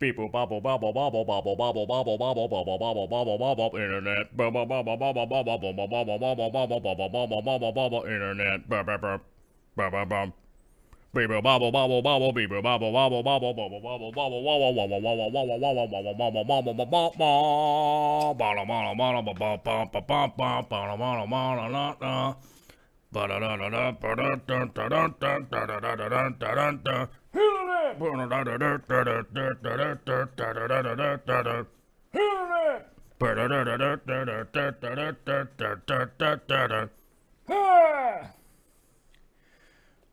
People bubble bubble bubble bubble bubble bubble bubble bubble bubble bubble bubble internet bubble bubble bubble bubble bubble bubble bubble bubble bubble bubble bubble bubble internet bubble bubble bubble People bubble bubble bubble people bubble bubble bubble bubble bubble bubble bubble bubble bubble bubble bubble bubble bubble bubble bubble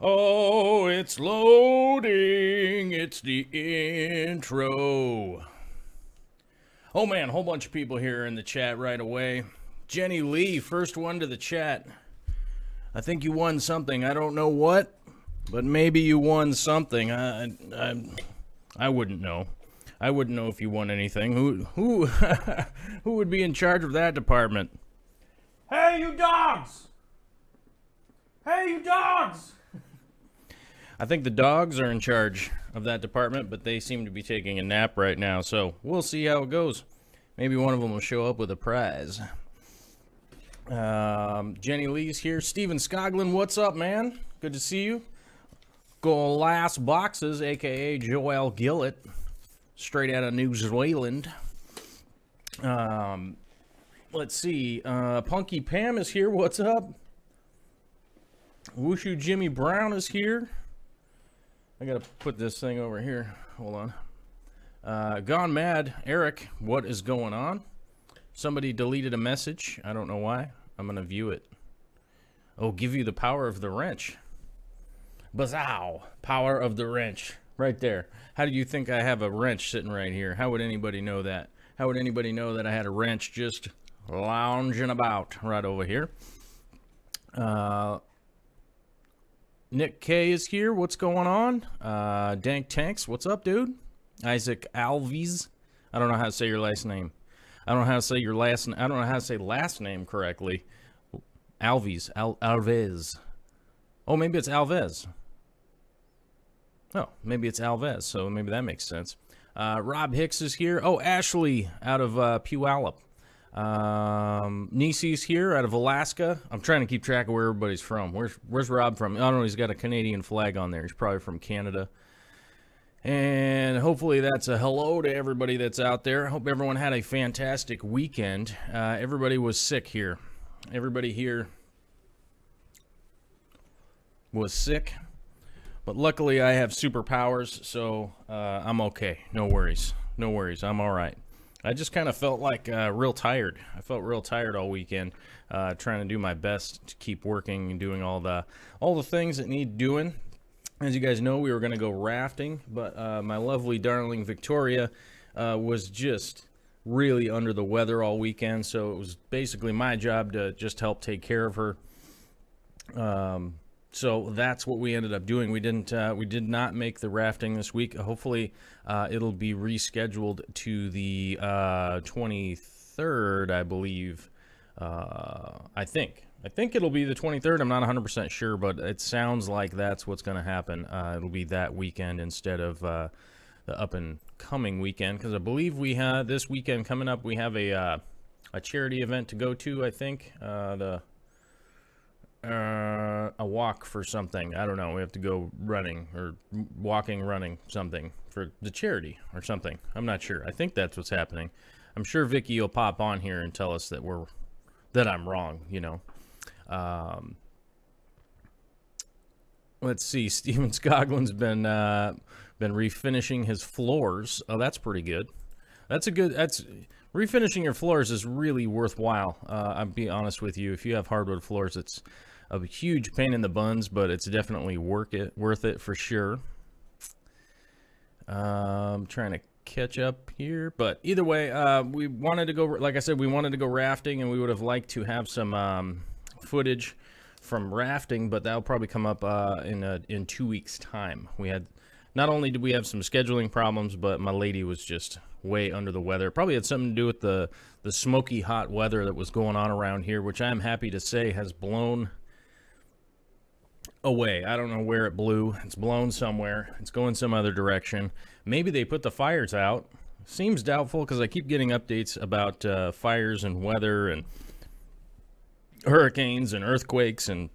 Oh, it's loading. It's the intro. Oh man, a whole bunch of people here in the chat right away. Jenny Lee, first one to the chat. I think you won something. I don't know what, but maybe you won something. I wouldn't know. I wouldn't know if you won anything. Who who would be in charge of that department? Hey, you dogs! Hey, you dogs! I think the dogs are in charge of that department, but they seem to be taking a nap right now, so we'll see how it goes. Maybe one of them will show up with a prize. Jenny Lee's here. Steven Skoglin, what's up, man? Good to see you. Glass Boxes, a.k.a. Joel Gillett, straight out of New Zealand. Let's see. Punky Pam is here. What's up? Wushu Jimmy Brown is here. I gotta put this thing over here. Hold on. Gone Mad. Eric, what is going on? Somebody deleted a message. I don't know why. I'm gonna view it. Oh, give you the power of the wrench. Bazow. Power of the wrench. Right there. How do you think I have a wrench sitting right here? How would anybody know that? How would anybody know that I had a wrench just lounging about right over here? Nick K is here. What's going on? Dank Tanks. What's up, dude? Isaac Alves. I don't know how to say your last name. I don't know how to say your last. I don't know how to say last name correctly. Alves. Alves. Oh, maybe it's Alves. Oh, maybe it's Alves. So maybe that makes sense. Rob Hicks is here. Oh, Ashley out of Puyallup. Nisi's here out of Alaska. I'm trying to keep track of where everybody's from. Where's Rob from? I don't know. He's got a Canadian flag on there. He's probably from Canada. And hopefully that's a hello to everybody that's out there. I hope everyone had a fantastic weekend. Everybody was sick here. Everybody here was sick. But luckily I have superpowers, so I'm okay. No worries. No worries. I'm all right. I just kind of felt like real tired. I felt real tired all weekend, trying to do my best to keep working and doing all the things that need doing. As you guys know, we were going to go rafting, but my lovely darling Victoria was just really under the weather all weekend, so it was basically my job to just help take care of her. So that's what we ended up doing. We did not make the rafting this week. Hopefully, it'll be rescheduled to the 23rd, I believe. I think it'll be the 23rd. I'm not 100% sure, but it sounds like that's what's going to happen. It'll be that weekend instead of the up and coming weekend, because I believe we have this weekend coming up. We have a charity event to go to. I think a walk for something. I don't know. We have to go running or walking, running something for the charity or something. I'm not sure. I think that's what's happening. I'm sure Vicky will pop on here and tell us that I'm wrong, you know. Let's see. Steven Scoglin's been refinishing his floors. Oh, that's pretty good. Refinishing your floors is really worthwhile. I'll be honest with you. If you have hardwood floors, it's a huge pain in the buns, but it's definitely worth it for sure. I'm trying to catch up here, but either way, we wanted to go, like I said, we wanted to go rafting, and we would have liked to have some footage from rafting, but that'll probably come up in 2 weeks' time. Not only did we have some scheduling problems, but my lady was just way under the weather. Probably had something to do with the smoky hot weather that was going on around here, which I'm happy to say has blown away. I don't know where it blew. It's blown somewhere. It's going some other direction. Maybe they put the fires out. Seems doubtful because I keep getting updates about fires and weather and hurricanes and earthquakes and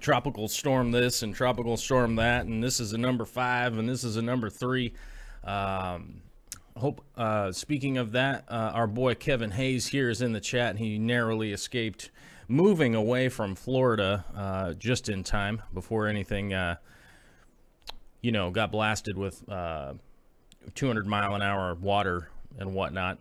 tropical storm this and tropical storm that, and this is a number 5 and this is a number 3. Speaking of that, our boy Kevin Hayes here is in the chat. He narrowly escaped moving away from Florida just in time before anything got blasted with 200-mile-an-hour water and whatnot.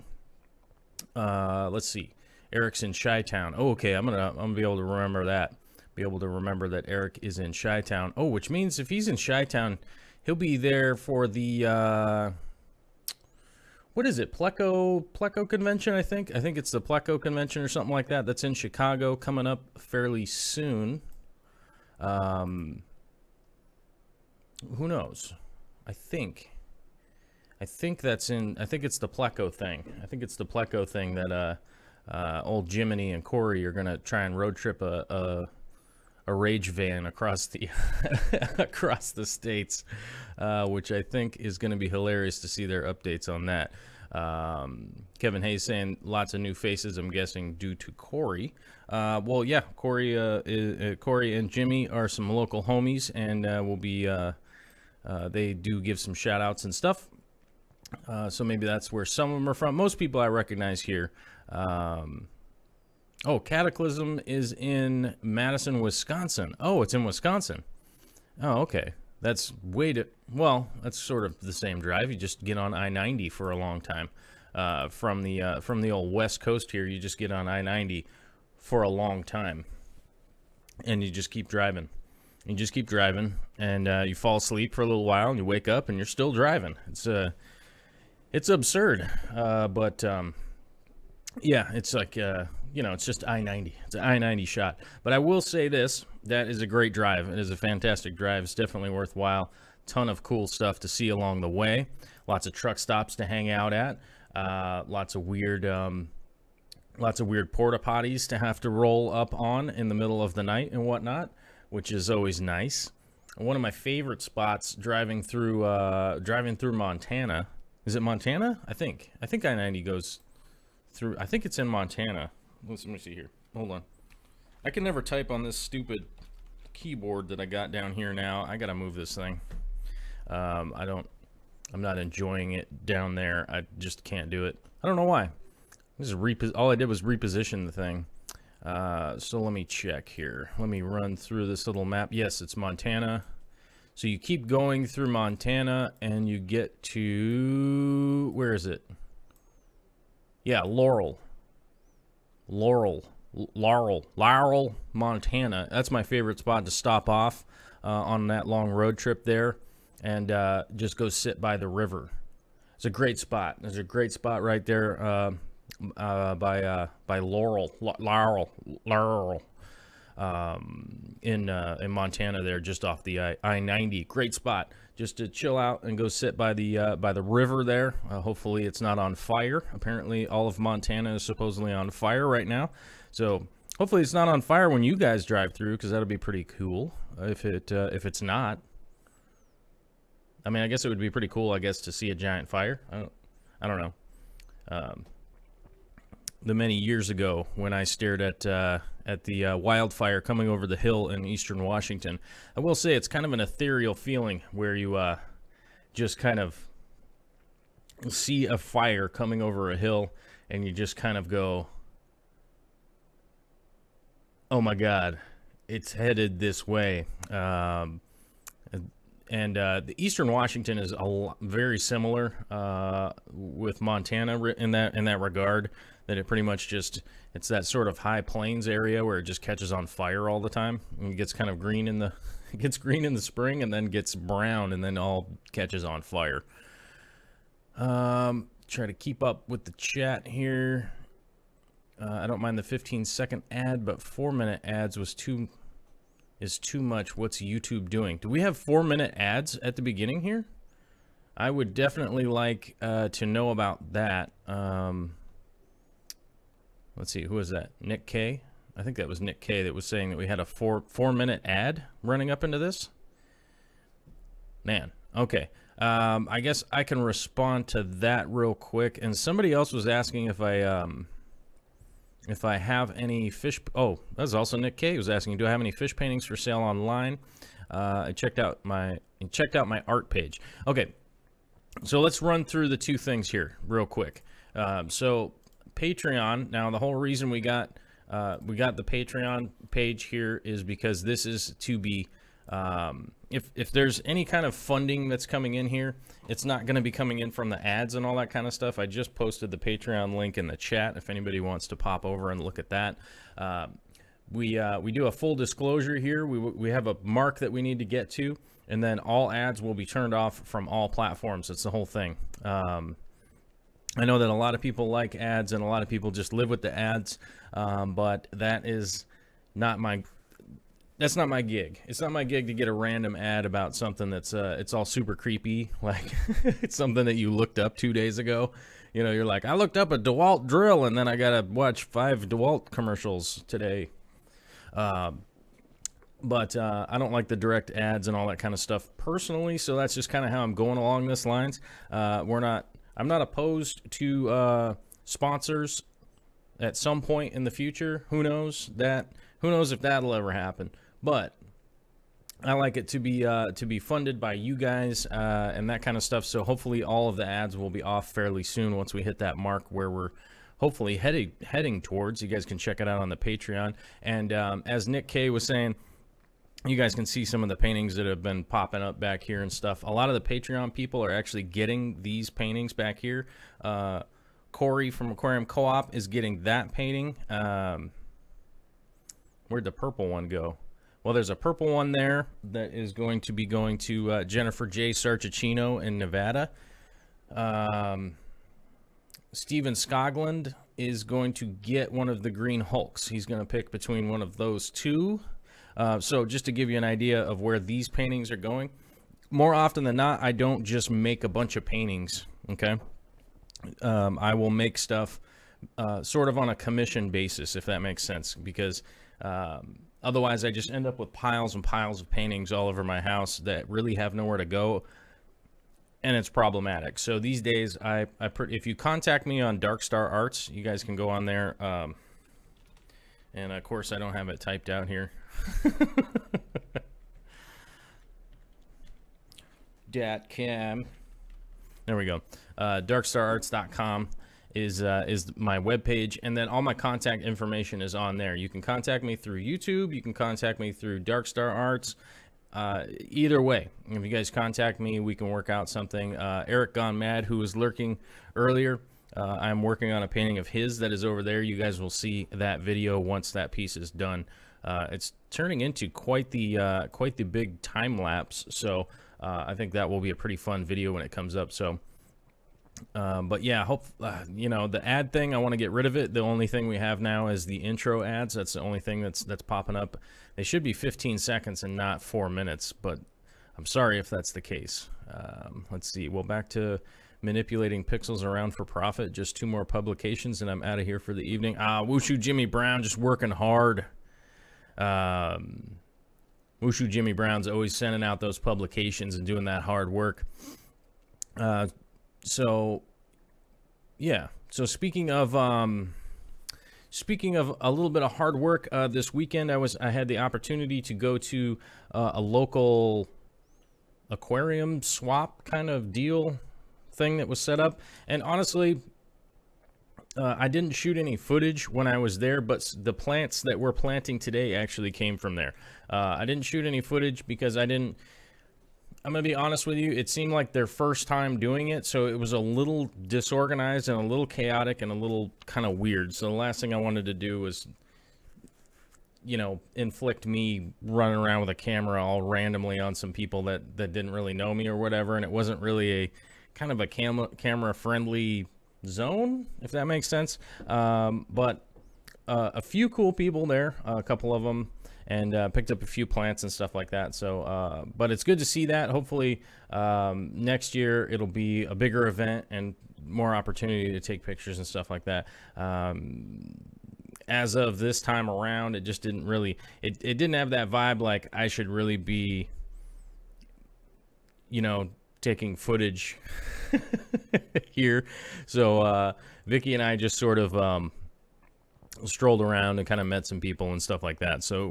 Let's see. Eric's in Chi-Town. Oh, okay. I'm gonna be able to remember that. Be able to remember that Eric is in Chi-Town. Oh, which means if he's in Chi-Town, he'll be there for the what is it? Pleco convention, I think. I think it's the Pleco convention or something like that. That's in Chicago, coming up fairly soon. Who knows? I think that's in. I think it's the Pleco thing. I think it's the Pleco thing that old Jiminy and Corey are gonna try and road trip a rage van across the across the states, which I think is going to be hilarious to see their updates on that. Kevin Hayes saying lots of new faces, I'm guessing due to Corey. Well, yeah, Corey and Jimmy are some local homies, and will be they do give some shout outs and stuff. So maybe that's where some of them are from. Most people I recognize here. Oh, Cataclysm is in Madison, Wisconsin. Oh, it's in Wisconsin. Oh, okay. That's well, that's sort of the same drive. You just get on I-90 for a long time. From the old West Coast here, you just get on I-90 for a long time. And you just keep driving. You just keep driving, and you fall asleep for a little while, and you wake up, and you're still driving. It's absurd. But yeah, it's like, it's just I-90. It's an I-90 shot. But I will say this, that is a great drive. It is a fantastic drive. It's definitely worthwhile. Ton of cool stuff to see along the way. Lots of truck stops to hang out at. Lots of weird porta potties to have to roll up on in the middle of the night and whatnot, which is always nice. One of my favorite spots driving through Montana. Is it Montana? I think I-90 goes through. I think it's in Montana. Let me see here. Hold on. I can never type on this stupid keyboard that I got down here now. I gotta move this thing. I'm not enjoying it down there. I just can't do it. I don't know why. All I did was reposition the thing. So let me check here. Let me run through this little map. Yes, it's Montana. So you keep going through Montana and you get to, where is it? Yeah, Laurel, Montana. That's my favorite spot to stop off on that long road trip there, and just go sit by the river. It's a great spot. There's a great spot right there by Laurel, in Montana there, just off the I-90. Great spot just to chill out and go sit by the river there. Hopefully it's not on fire. Apparently all of Montana is supposedly on fire right now, so hopefully it's not on fire when you guys drive through, because that'll be pretty cool. If it's not, I mean, I guess it would be pretty cool, I guess, to see a giant fire. I don't know. The many years ago when I stared at the wildfire coming over the hill in eastern Washington, I will say it's kind of an ethereal feeling where you just kind of see a fire coming over a hill and you just kind of go, oh my God, it's headed this way. And the eastern Washington is very similar with Montana in that regard. That it pretty much just, it's that sort of high plains area where it just catches on fire all the time. And it gets kind of green in the spring and then gets brown and then all catches on fire. Try to keep up with the chat here. I don't mind the 15-second ad, but 4-minute ads is too much. What's YouTube doing? Do we have 4-minute ads at the beginning here? I would definitely like to know about that. Let's see, who is that? Nick K? I think that was Nick K that was saying that we had a 4-minute ad running up into this. Man, okay. I guess I can respond to that real quick. And somebody else was asking if I have any fish. Oh, that was also Nick K. was asking, do I have any fish paintings for sale online? I checked out my art page. Okay, so let's run through the two things here real quick. So Patreon. Now, the whole reason we got the Patreon page here is because this is to be. If there's any kind of funding that's coming in here, it's not going to be coming in from the ads and all that kind of stuff. I just posted the Patreon link in the chat if anybody wants to pop over and look at that. We do a full disclosure here. We have a mark that we need to get to, and then all ads will be turned off from all platforms. It's the whole thing. I know that a lot of people like ads and a lot of people just live with the ads, but that is not my... That's not my gig. It's not my gig to get a random ad about something that's it's all super creepy, like it's something that you looked up 2 days ago. You know, you're like, I looked up a DeWalt drill and then I gotta watch 5 DeWalt commercials today. But I don't like the direct ads and all that kind of stuff personally, so that's just kind of how I'm going along this lines. I'm not opposed to sponsors at some point in the future. Who knows if that'll ever happen. But I like it to be funded by you guys and that kind of stuff. So hopefully all of the ads will be off fairly soon once we hit that mark where we're hopefully heading towards. You guys can check it out on the Patreon. And as Nick K was saying, you guys can see some of the paintings that have been popping up back here and stuff. A lot of the Patreon people are actually getting these paintings back here. Corey from Aquarium Co-op is getting that painting. Where'd the purple one go? Well, there's a purple one there that is going to be going to Jennifer J. Sarchicino in Nevada. Steven Skoglund is going to get one of the Green Hulks. He's going to pick between one of those two. So just to give you an idea of where these paintings are going, more often than not, I don't just make a bunch of paintings, okay? I will make stuff sort of on a commission basis, if that makes sense, because otherwise I just end up with piles and piles of paintings all over my house that really have nowhere to go, and it's problematic. So these days, if you contact me on Dark Star Arts, you guys can go on there, and of course I don't have it typed out here. .com. There we go. darkstararts.com is my webpage, and then all my contact information is on there. You can contact me through YouTube. You can contact me through Dark Star Arts. Either way, if you guys contact me, we can work out something. Eric Gone Mad, who was lurking earlier, I'm working on a painting of his that is over there. You guys will see that video once that piece is done. It's turning into quite the big time lapse, so I think that will be a pretty fun video when it comes up. So. But yeah, you know, the ad thing, I want to get rid of it. The only thing we have now is the intro ads. That's the only thing that's popping up. They should be 15 seconds and not 4 minutes, but I'm sorry if that's the case. Let's see. Well, back to manipulating pixels around for profit. Just 2 more publications and I'm out of here for the evening. Wushu Jimmy Brown just working hard. Wushu Jimmy Brown's always sending out those publications and doing that hard work. So, yeah. So speaking of a little bit of hard work, this weekend I had the opportunity to go to a local aquarium swap kind of deal thing that was set up, and honestly, I didn't shoot any footage when I was there, but the plants that we're planting today actually came from there. I didn't shoot any footage because I'm going to be honest with you, it seemed like their first time doing it, so it was a little disorganized and a little chaotic and a little kind of weird. So the last thing I wanted to do was, you know, inflict me running around with a camera all randomly on some people that didn't really know me or whatever, and it wasn't really a kind of a camera-friendly zone, if that makes sense. But a few cool people there, a couple of them, and picked up a few plants and stuff like that. So, but it's good to see that. Hopefully, next year it'll be a bigger event and more opportunity to take pictures and stuff like that. as of this time around, it just didn't really, it didn't have that vibe like I should really be, you know, taking footage here. So Vicky and I just sort of strolled around and kind of met some people and stuff like that. So it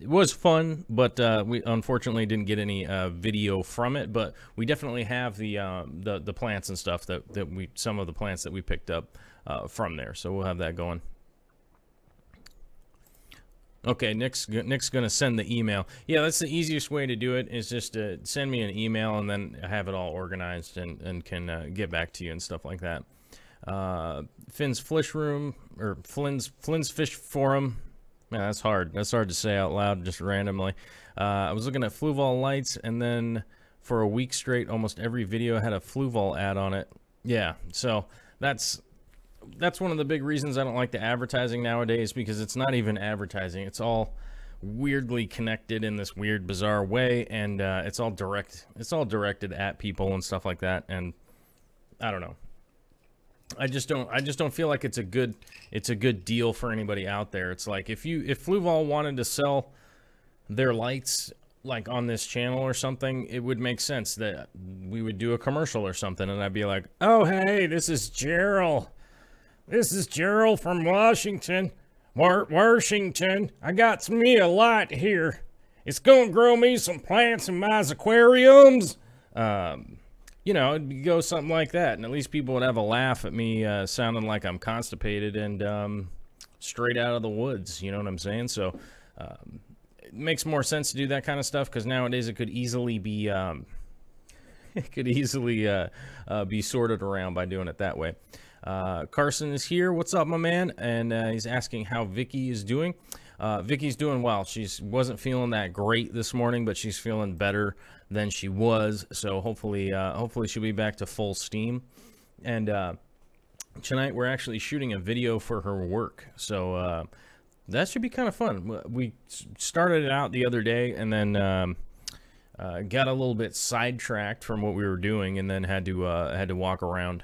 was fun, but we unfortunately didn't get any video from it. But we definitely have the plants and stuff that we, some of the plants that we picked up from there. So we'll have that going. Okay, Nick's gonna send the email. Yeah, that's the easiest way to do it, is just to send me an email and then have it all organized and can get back to you and stuff like that. Finn's Fish Room, or Flynn's Fish Forum. Man, that's hard. That's hard to say out loud just randomly. I was looking at Fluval lights, and then for a week straight, almost every video had a Fluval ad on it. Yeah, so that's one of the big reasons I don't like the advertising nowadays, because it's not even advertising. It's all weirdly connected in this weird, bizarre way, and it's all directed at people and stuff like that. And I don't know. I just don't feel like it's a good deal for anybody out there. It's like if Fluval wanted to sell their lights like on this channel or something, it would make sense that we would do a commercial or something, and I'd be like, "Oh, hey, this is Gerald. This is Gerald from Washington. Washington. I got me a light here. It's gonna grow me some plants in my aquariums." You know, it'd go something like that, and at least people would have a laugh at me sounding like I'm constipated and straight out of the woods. You know what I'm saying? So it makes more sense to do that kind of stuff, because nowadays it could easily be be sorted around by doing it that way. Carson is here. What's up, my man? And he's asking how Vicky is doing. Vicky's doing well. She wasn't feeling that great this morning, but she's feeling better than she was. So hopefully she'll be back to full steam. And tonight we're actually shooting a video for her work. So that should be kind of fun. We started it out the other day, and then got a little bit sidetracked from what we were doing, and then had to walk around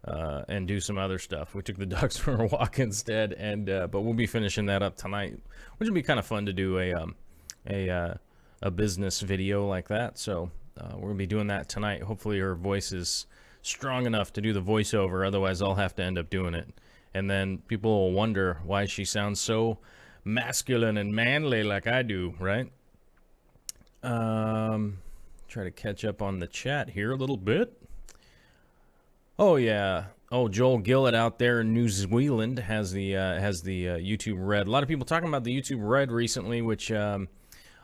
and do some other stuff. We took the ducks for a walk instead, and but we'll be finishing that up tonight, which would be kind of fun to do a business video like that. So we're gonna be doing that tonight. Hopefully her voice is strong enough to do the voiceover, otherwise I'll have to end up doing it, and then people will wonder why she sounds so masculine and manly like I do, right? Try to catch up on the chat here a little bit. Oh yeah. Oh, Joel Gillett out there in New Zealand has the YouTube Red. A lot of people talking about the YouTube Red recently, which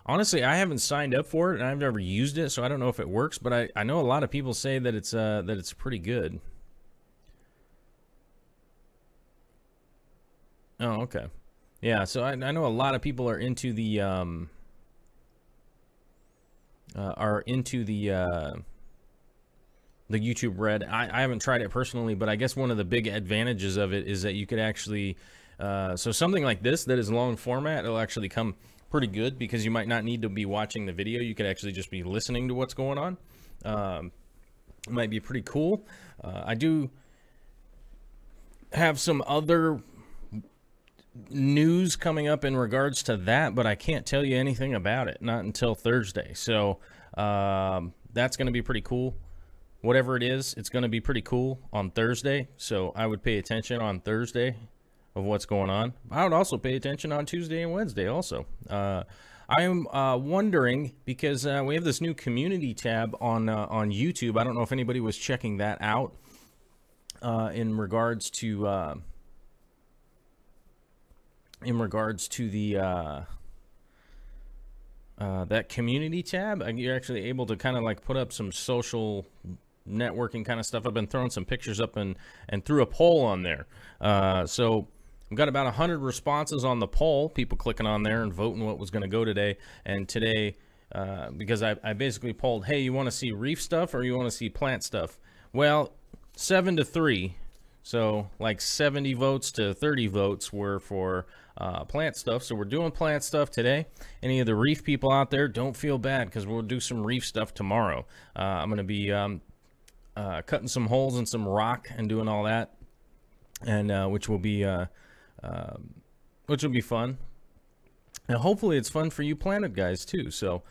honestly I haven't signed up for it and I've never used it, so I don't know if it works. But I know a lot of people say that it's pretty good. Oh, okay. Yeah, so I know a lot of people are into the YouTube Red. I haven't tried it personally, but I guess one of the big advantages of it is that you could actually, so something like this that is long format, it'll actually come pretty good, because you might not need to be watching the video. You could actually just be listening to what's going on. It might be pretty cool. I do have some other news coming up in regards to that, but I can't tell you anything about it, not until Thursday. So that's going to be pretty cool. Whatever it is, it's going to be pretty cool on Thursday, so I would pay attention on Thursday of what's going on. I would also pay attention on Tuesday and Wednesday also. I'm wondering, because we have this new community tab on YouTube. I don't know if anybody was checking that out in regards to the that community tab. You're actually able to kind of like put up some social networking kind of stuff. I've been throwing some pictures up and threw a poll on there. So we've got about 100 responses on the poll, people clicking on there and voting what was going to go today. And today, because I basically polled, hey, you want to see reef stuff or you want to see plant stuff? Well, 7-3. So like 70 votes to 30 votes were for plant stuff. So we're doing plant stuff today. Any of the reef people out there, don't feel bad, because we'll do some reef stuff tomorrow. I'm going to be cutting some holes in some rock and doing all that, and which will be which will be fun. And hopefully it's fun for you Planet guys too. So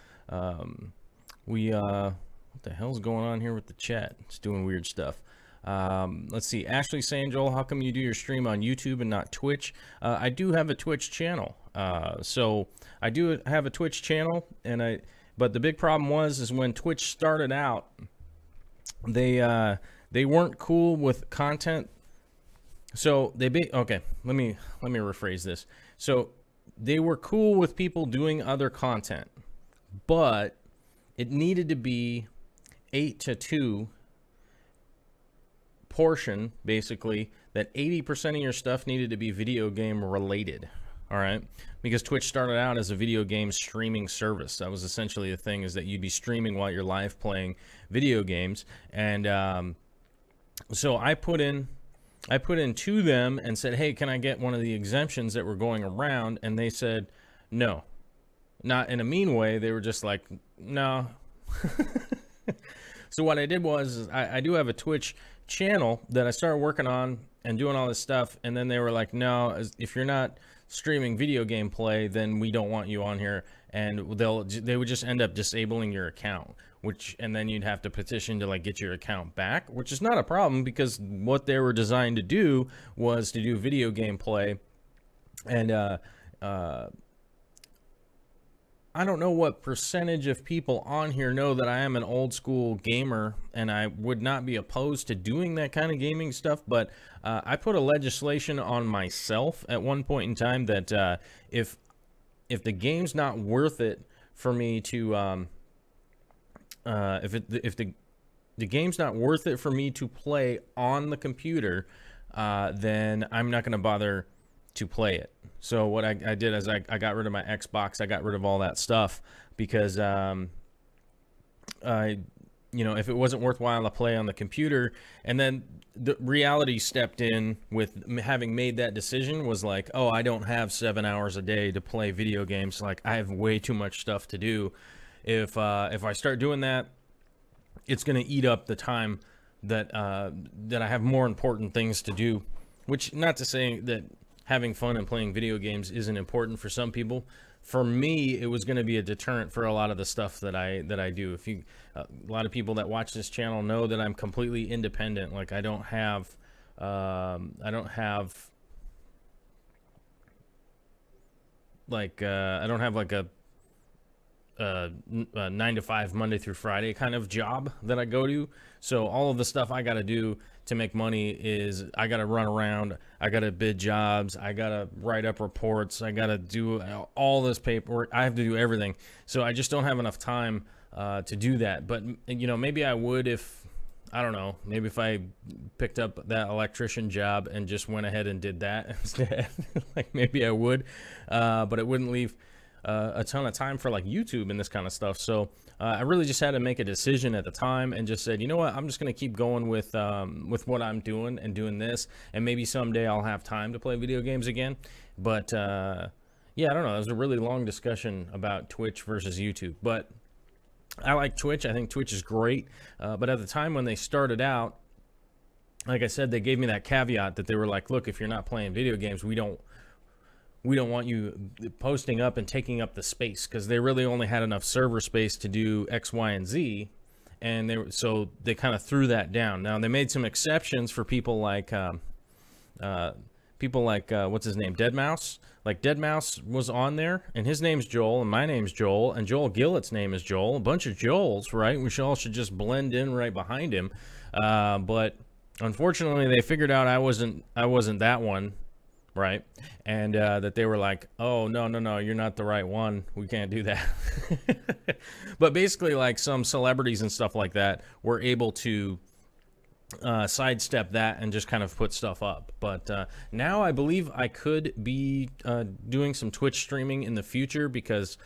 what the hell's going on here with the chat? It's doing weird stuff. Let's see. Ashley saying, Joel, how come you do your stream on YouTube and not Twitch? I do have a Twitch channel. So I do have a Twitch channel, but the big problem is when Twitch started out, they weren't cool with content. So okay, let me rephrase this. So they were cool with people doing other content, but it needed to be 8-to-2 portion, basically, that 80% of your stuff needed to be video game related. All right, because Twitch started out as a video game streaming service. That was essentially the thing, is that you'd be streaming while you're live playing video games. And so I put in to them and said, hey, can I get one of the exemptions that were going around? And they said no. Not in a mean way. They were just like, no. So what I did was I do have a Twitch channel that I started working on and doing all this stuff, and then they were like, no, if you're not streaming video game play, then we don't want you on here, and they would just end up disabling your account, and then you'd have to petition to like get your account back, which is not a problem, because what they were designed to do was to do video game play. And I don't know what percentage of people on here know that I am an old school gamer, and I would not be opposed to doing that kind of gaming stuff, but I put a legislation on myself at one point in time that if the game's not worth it for me to if the game's not worth it for me to play on the computer, then I'm not going to bother to play it. So what I did is I got rid of my Xbox. I got rid of all that stuff because if it wasn't worthwhile to play on the computer. And then the reality stepped in with having made that decision, was like, oh, I don't have 7 hours a day to play video games. Like, I have way too much stuff to do. If I start doing that, it's going to eat up the time that that I have more important things to do. Which, not to say that having fun and playing video games isn't important for some people. For me, it was going to be a deterrent for a lot of the stuff that I do. A lot of people that watch this channel know that I'm completely independent. Like, I don't have like a 9-to-5 Monday through Friday kind of job that I go to. So all of the stuff I got to do to make money is I got to run around, I got to bid jobs, I got to write up reports, I got to do all this paperwork, I have to do everything. So I just don't have enough time to do that. But maybe I would if, I don't know, maybe if I picked up that electrician job and just went ahead and did that instead. Like, maybe I would, but it wouldn't leave a ton of time for like YouTube and this kind of stuff. So I really just had to make a decision at the time and just said, you know what, I'm just going to keep going with what I'm doing and doing this, and maybe someday I'll have time to play video games again. But yeah, I don't know, it was a really long discussion about Twitch versus YouTube, but I like Twitch. I think Twitch is great, but at the time when they started out, like I said, they gave me that caveat that they were like, look, if you're not playing video games, we don't want you posting up and taking up the space, because they really only had enough server space to do X, Y, and Z, and so they kind of threw that down. Now they made some exceptions for people like what's his name, Deadmau5. Like, Deadmau5 was on there, and his name's Joel, and my name's Joel, and Joel Gillett's name is Joel. A bunch of Joels, right? We all should just blend in right behind him. But unfortunately, they figured out I wasn't that one. Right, and that they were like, oh, no, you're not the right one, we can't do that. But basically, like, some celebrities and stuff like that were able to sidestep that and just kind of put stuff up. But now I believe I could be doing some Twitch streaming in the future, because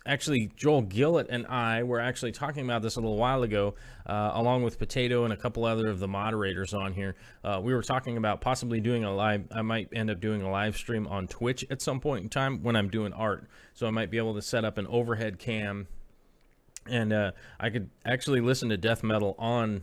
actually, Joel Gillett and I were actually talking about this a little while ago, along with Potato and a couple other of the moderators on here. We were talking about possibly doing I might end up doing a live stream on Twitch at some point in time when I'm doing art. So I might be able to set up an overhead cam, and I could actually listen to death metal on,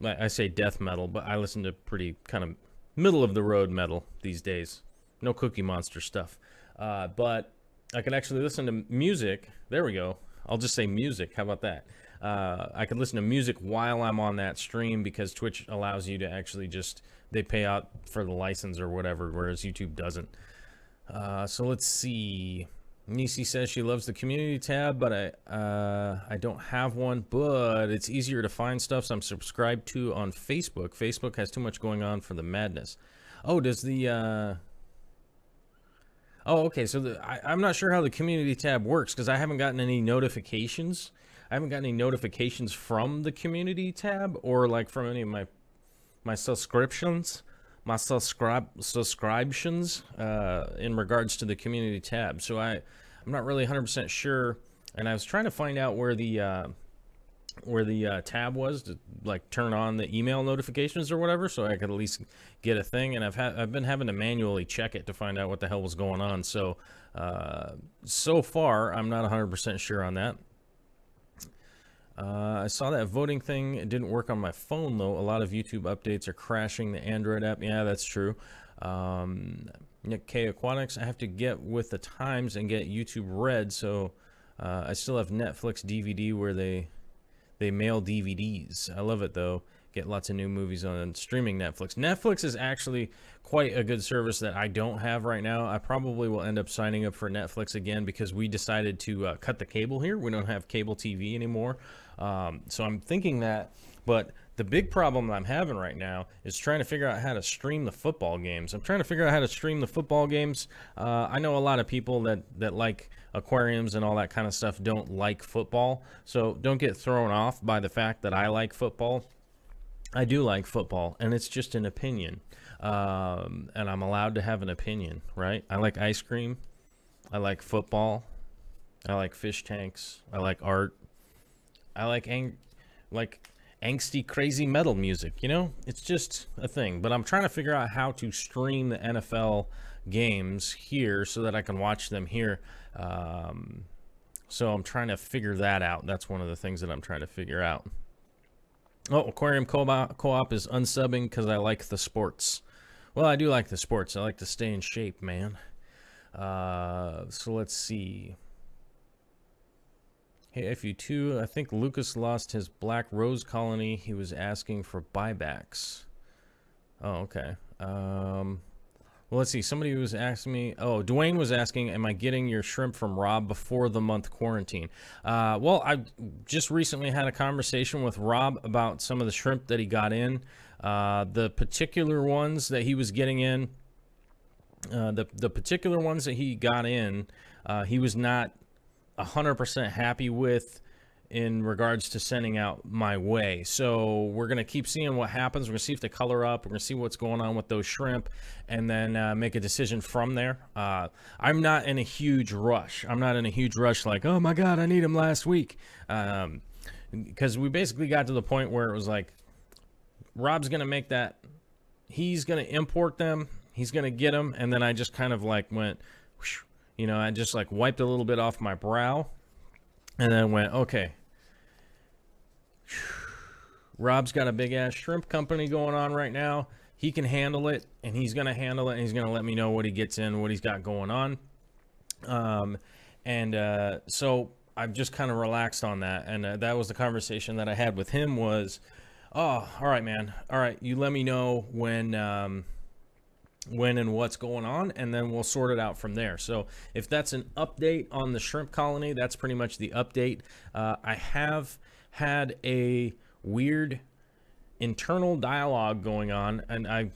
I say death metal, but I listen to pretty kind of middle of the road metal these days. No Cookie Monster stuff. But I could actually listen to music. There we go. I'll just say music. How about that? I could listen to music while I'm on that stream because Twitch allows you to actually just, they pay out for the license or whatever, whereas YouTube doesn't. So let's see. Nisi says she loves the community tab, but I don't have one, but it's easier to find stuff, so I'm subscribed to on Facebook. Facebook has too much going on for the madness. Oh, does the... Oh, okay, so I'm not sure how the community tab works because I haven't gotten any notifications. I haven't gotten any notifications from the community tab or like from any of my subscriptions. My subscriptions in regards to the community tab. So I'm not really 100% sure, and I was trying to find out where the tab was to like turn on the email notifications or whatever, so I could at least get a thing. And I've been having to manually check it to find out what the hell was going on. So so far I'm not 100% sure on that. I saw that voting thing. It didn't work on my phone, though. A lot of YouTube updates are crashing the Android app. Yeah, that's true. Nick K. Aquatics, I have to get with the times and get YouTube Red, so I still have Netflix DVD where they mail DVDs. I love it, though. Get lots of new movies on streaming Netflix. Netflix is actually quite a good service that I don't have right now. I probably will end up signing up for Netflix again because we decided to cut the cable here. We don't have cable TV anymore. So I'm thinking that, but the big problem that I'm having right now is trying to figure out how to stream the football games. I'm trying to figure out how to stream the football games. I know a lot of people that like aquariums and all that kind of stuff don't like football. So don't get thrown off by the fact that I like football. I do like football, and it's just an opinion. And I'm allowed to have an opinion, right? I like ice cream. I like football. I like fish tanks. I like art. I like angsty, crazy metal music, you know? It's just a thing. But I'm trying to figure out how to stream the NFL games here so that I can watch them here. So I'm trying to figure that out. That's one of the things that I'm trying to figure out. Oh, Aquarium Co-op is unsubbing because I like the sports. Well, I do like the sports. I like to stay in shape, man. So let's see. Hey, FU2, I think Lucas lost his Black Rose colony. He was asking for buybacks. Oh, okay. Well, let's see. Somebody was asking me. Oh, Dwayne was asking, am I getting your shrimp from Rob before the month quarantine? Well, I just recently had a conversation with Rob about some of the shrimp that he got in. The particular ones that he was getting in, the particular ones that he got in, he was not 100% happy with in regards to sending out my way. So we're going to keep seeing what happens. We're going to see if they color up. We're going to see what's going on with those shrimp and then make a decision from there. I'm not in a huge rush. I'm not in a huge rush like, oh my God, I need them last week. Because we basically got to the point where it was like, Rob's going to make that. He's going to import them. He's going to get them. And then I just kind of like went, whoosh, you know, I just like wiped a little bit off my brow. And then went, okay, Rob's got a big-ass shrimp company going on right now. He can handle it, and he's going to handle it, and he's going to let me know what he gets in, what he's got going on. So I've just kind of relaxed on that, and that was the conversation that I had with him was, oh, all right, man. All right, you let me know when and what's going on, and then we'll sort it out from there. So if that's an update on the shrimp colony, that's pretty much the update. I have had a weird internal dialogue going on, and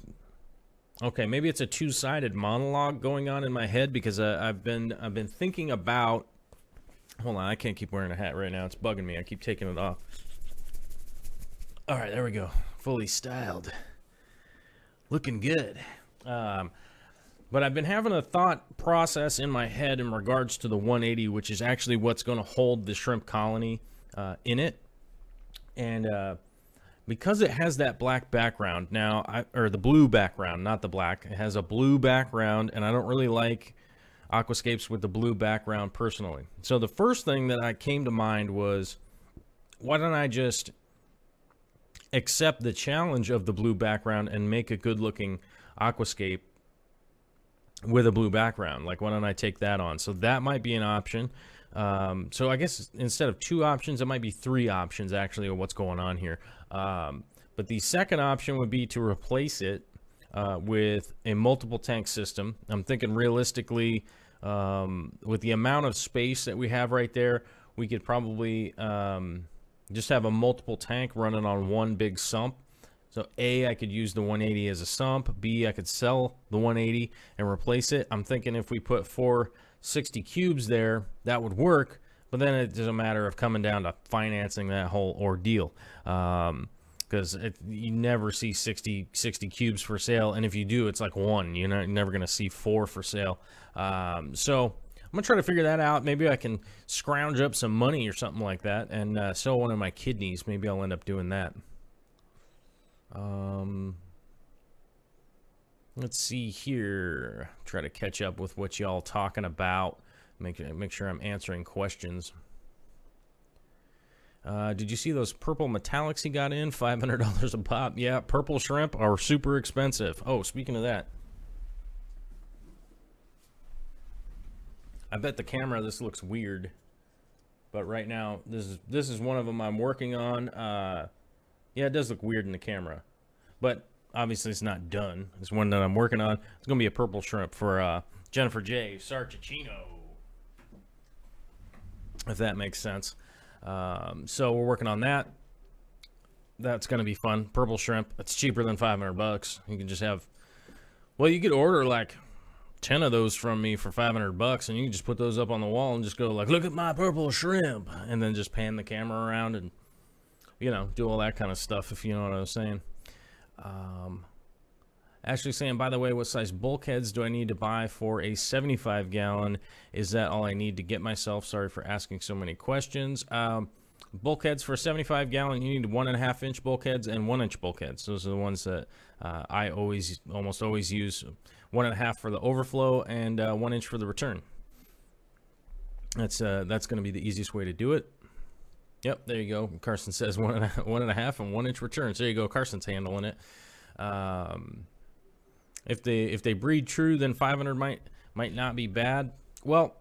okay, maybe it's a two-sided monologue going on in my head because I've been thinking about, hold on, I can't keep wearing a hat right now. It's bugging me. I keep taking it off. All right, there we go. Fully styled. Looking good. But I've been having a thought process in my head in regards to the 180, which is actually what's going to hold the shrimp colony in it. And because it has that black background now, or the blue background, not the black. It has a blue background, and I don't really like aquascapes with the blue background personally. So the first thing that I came to mind was, why don't I just accept the challenge of the blue background and make a good-looking Aquascape with a blue background. Like, why don't I take that on? So that might be an option. So I guess instead of 2 options, it might be 3 options actually of what's going on here. But the second option would be to replace it with a multiple tank system. I'm thinking realistically, with the amount of space that we have right there, we could probably just have a multiple tank running on one big sump. So A, I could use the 180 as a sump. B, I could sell the 180 and replace it. I'm thinking if we put 4 60 cubes there, that would work. But then it's a matter of coming down to financing that whole ordeal. Because you never see 60 cubes for sale. And if you do, it's like 1. You're never going to see 4 for sale. So I'm going to try to figure that out. Maybe I can scrounge up some money or something like that and sell one of my kidneys. Maybe I'll end up doing that. Let's see here. Try to catch up with what y'all talking about. Make sure I'm answering questions. Did you see those purple metallics he got in? $500 a pop. Yeah, purple shrimp are super expensive. Oh, speaking of that, I bet the camera this looks weird, but right now this is one of them I'm working on. Yeah, it does look weird in the camera, but obviously it's not done. It's one that I'm working on. It's gonna be a purple shrimp for Jennifer J. Sarchicino, if that makes sense. So we're working on that. That's gonna be fun. Purple shrimp. It's cheaper than $500. You can just have, well, you could order like 10 of those from me for $500, and you can just put those up on the wall and just go like, look at my purple shrimp, and then just pan the camera around and, you know, do all that kind of stuff, if you know what I was saying. Actually saying, by the way, what size bulkheads do I need to buy for a 75-gallon? Is that all I need to get myself? Sorry for asking so many questions. Bulkheads for a 75-gallon, you need 1.5-inch bulkheads and 1-inch bulkheads. Those are the ones that I almost always use. 1.5 for the overflow and 1 inch for the return. That's going to be the easiest way to do it. Yep, there you go. Carson says 1.5 and 1 inch returns. There you go. Carson's handling it. If they breed true, then 500 might not be bad. Well,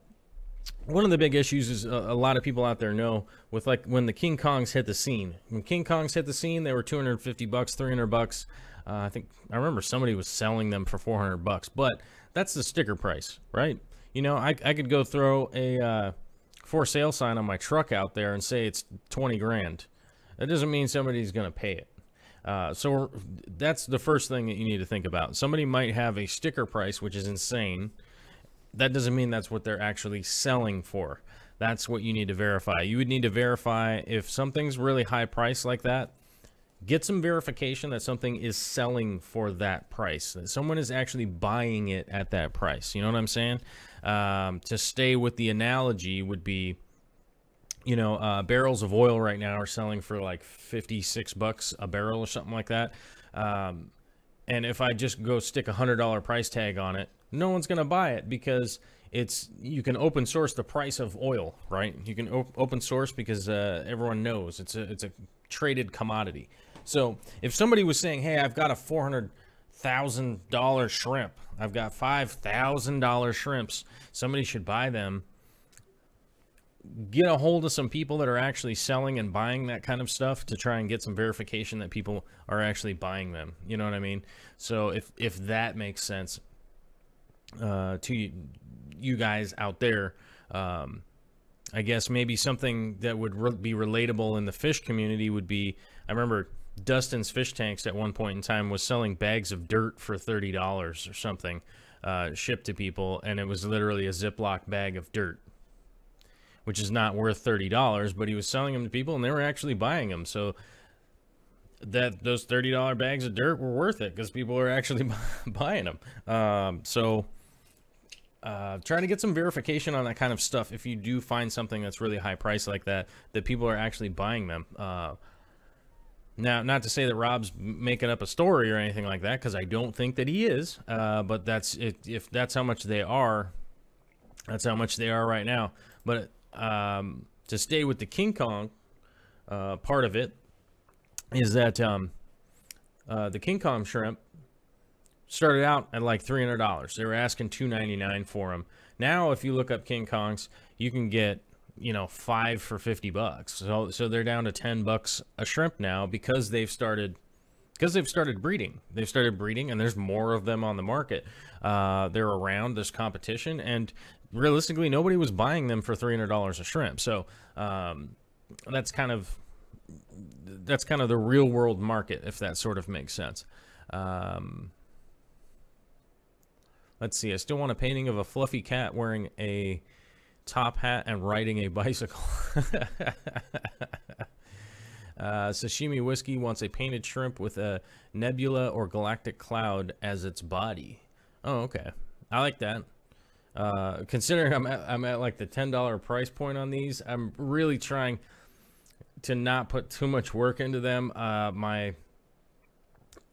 one of the big issues is a lot of people out there know with, like, when the King Kongs hit the scene. When King Kongs hit the scene, they were $250, $300. I think I remember somebody was selling them for $400, but that's the sticker price, right? You know, I could go throw a for sale sign on my truck out there and say it's 20 grand. That doesn't mean somebody's going to pay it. So that's the first thing that you need to think about. Somebody might have a sticker price, which is insane. That doesn't mean that's what they're actually selling for. That's what you need to verify. You would need to verify if something's really high price like that. Get some verification that something is selling for that price, that someone is actually buying it at that price. You know what I'm saying? To stay with the analogy would be, you know, barrels of oil right now are selling for like $56 a barrel or something like that. And if I just go stick $100 price tag on it, no one's going to buy it because you can open source the price of oil, right? You can open source because everyone knows it's a traded commodity. So if somebody was saying, hey, I've got a $400,000 shrimp, I've got $5,000 shrimps, somebody should buy them. Get a hold of some people that are actually selling and buying that kind of stuff to try and get some verification that people are actually buying them. You know what I mean? So if that makes sense to you guys out there, I guess maybe something that would be relatable in the fish community would be, I remember Dustin's Fish Tanks at one point in time was selling bags of dirt for $30 or something, shipped to people, and it was literally a Ziploc bag of dirt, which is not worth $30, but he was selling them to people and they were actually buying them. So those $30 bags of dirt were worth it because people are actually buying them. Try to get some verification on that kind of stuff if you do find something that's really high price like that people are actually buying them. Now, not to say that Rob's making up a story or anything like that, because I don't think that he is, but that's if that's how much they are, that's how much they are right now. But to stay with the King Kong part of it is that the King Kong shrimp, started out at like $300. They were asking $2.99 for them. Now, if you look up King Kongs, you can get, you know, 5 for $50. So they're down to $10 a shrimp now because they've started breeding. They've started breeding, and there's more of them on the market. They're around. There's competition, and realistically, nobody was buying them for $300 a shrimp. So that's kind of the real world market, if that sort of makes sense. Let's see. I still want a painting of a fluffy cat wearing a top hat and riding a bicycle. Sashimi Whiskey wants a painted shrimp with a nebula or galactic cloud as its body. Oh, okay. I like that. Considering I'm at like the $10 price point on these, I'm really trying to not put too much work into them.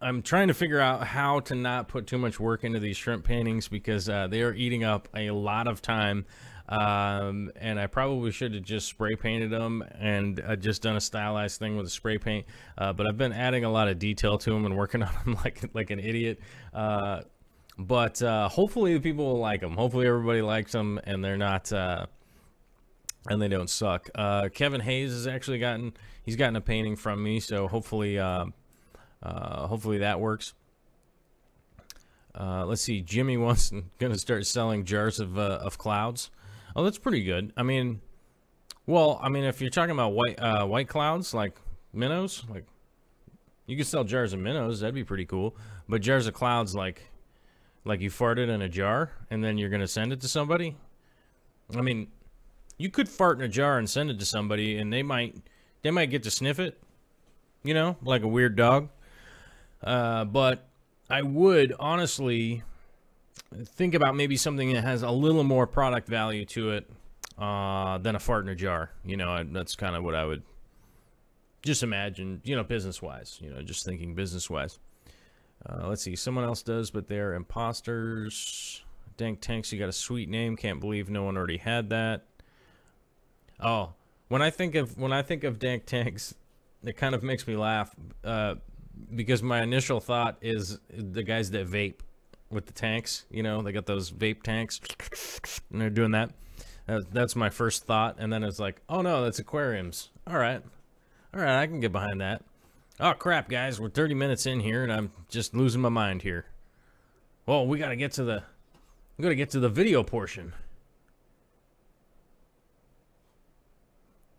I'm trying to figure out how to not put too much work into these shrimp paintings because they are eating up a lot of time. And I probably should have just spray painted them and just done a stylized thing with a spray paint. But I've been adding a lot of detail to them and working on them like an idiot. But hopefully the people will like them. Hopefully everybody likes them and they're not and they don't suck. Kevin Hayes has actually gotten a painting from me, so hopefully hopefully that works. Let's see. Jimmy wants gonna start selling jars of clouds. Oh, that's pretty good. I mean, well, I mean, if you're talking about white clouds like minnows, like you could sell jars of minnows. That'd be pretty cool. But jars of clouds, like you farted in a jar and then you're gonna send it to somebody. I mean, you could fart in a jar and send it to somebody, and they might get to sniff it, you know, like a weird dog. But I would honestly think about maybe something that has a little more product value to it than a fart in a jar. You know, that's kind of what I would just imagine, you know, business-wise. You know, just thinking business-wise. Let's see. Someone else does, but they're imposters. Dank Tanks, you got a sweet name. Can't believe no one already had that. Oh, when I think of Dank Tanks, it kind of makes me laugh because my initial thought is the guys that vape with the tanks. You know, they got those vape tanks, and they're doing that. That's my first thought, and then it's like, oh no, that's aquariums. All right, I can get behind that. Oh crap, guys, we're 30 minutes in here, and I'm just losing my mind here. Well, we gotta get to the video portion.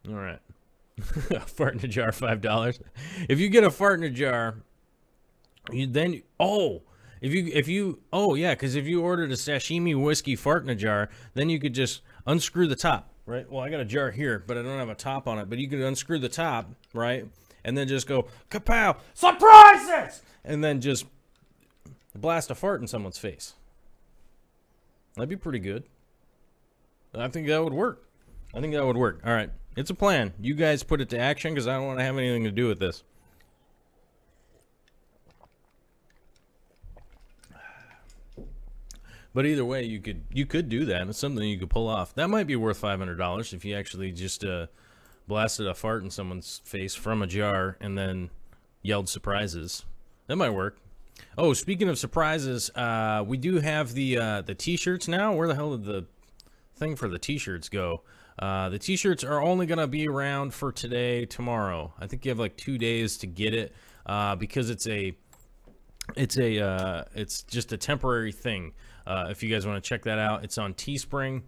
All right. Fart in a jar, $5. If you get a fart in a jar, because if you ordered a sashimi whiskey fart in a jar, then you could just unscrew the top, right? Well, I got a jar here, but I don't have a top on it. But you could unscrew the top, right? And then just go, kapow, surprises! And then just blast a fart in someone's face. That'd be pretty good. I think that would work. All right. It's a plan. You guys put it to action because I don't want to have anything to do with this. But either way, you could do that. It's something you could pull off. That might be worth $500 if you actually just blasted a fart in someone's face from a jar and then yelled surprises. That might work. Oh, speaking of surprises, we do have the T-shirts now. Where the hell did the thing for the T-shirts go? The T-shirts are only gonna be around for today, tomorrow. I think you have like 2 days to get it because it's just a temporary thing. If you guys want to check that out, it's on Teespring.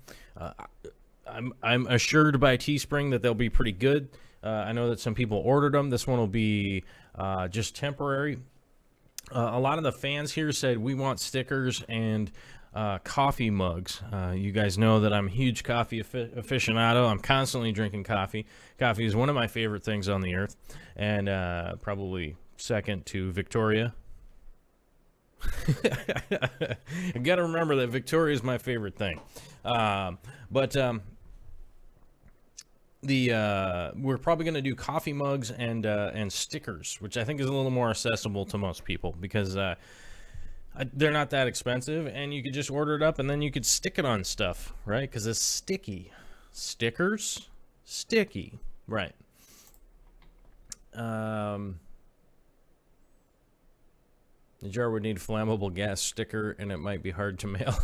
I'm assured by Teespring that they'll be pretty good. I know that some people ordered them. This one will be just temporary. A lot of the fans here said we want stickers and coffee mugs. You guys know that I'm a huge coffee aficionado. I'm constantly drinking coffee. Coffee is one of my favorite things on the earth, and probably second to Victoria. I gotta remember that Victoria is my favorite thing. We're probably gonna do coffee mugs and stickers, which I think is a little more accessible to most people because they're not that expensive, and you could just order it up and then you could stick it on stuff, right? Because it's sticky. Stickers, sticky, right? The jar would need a flammable gas sticker, and it might be hard to mail.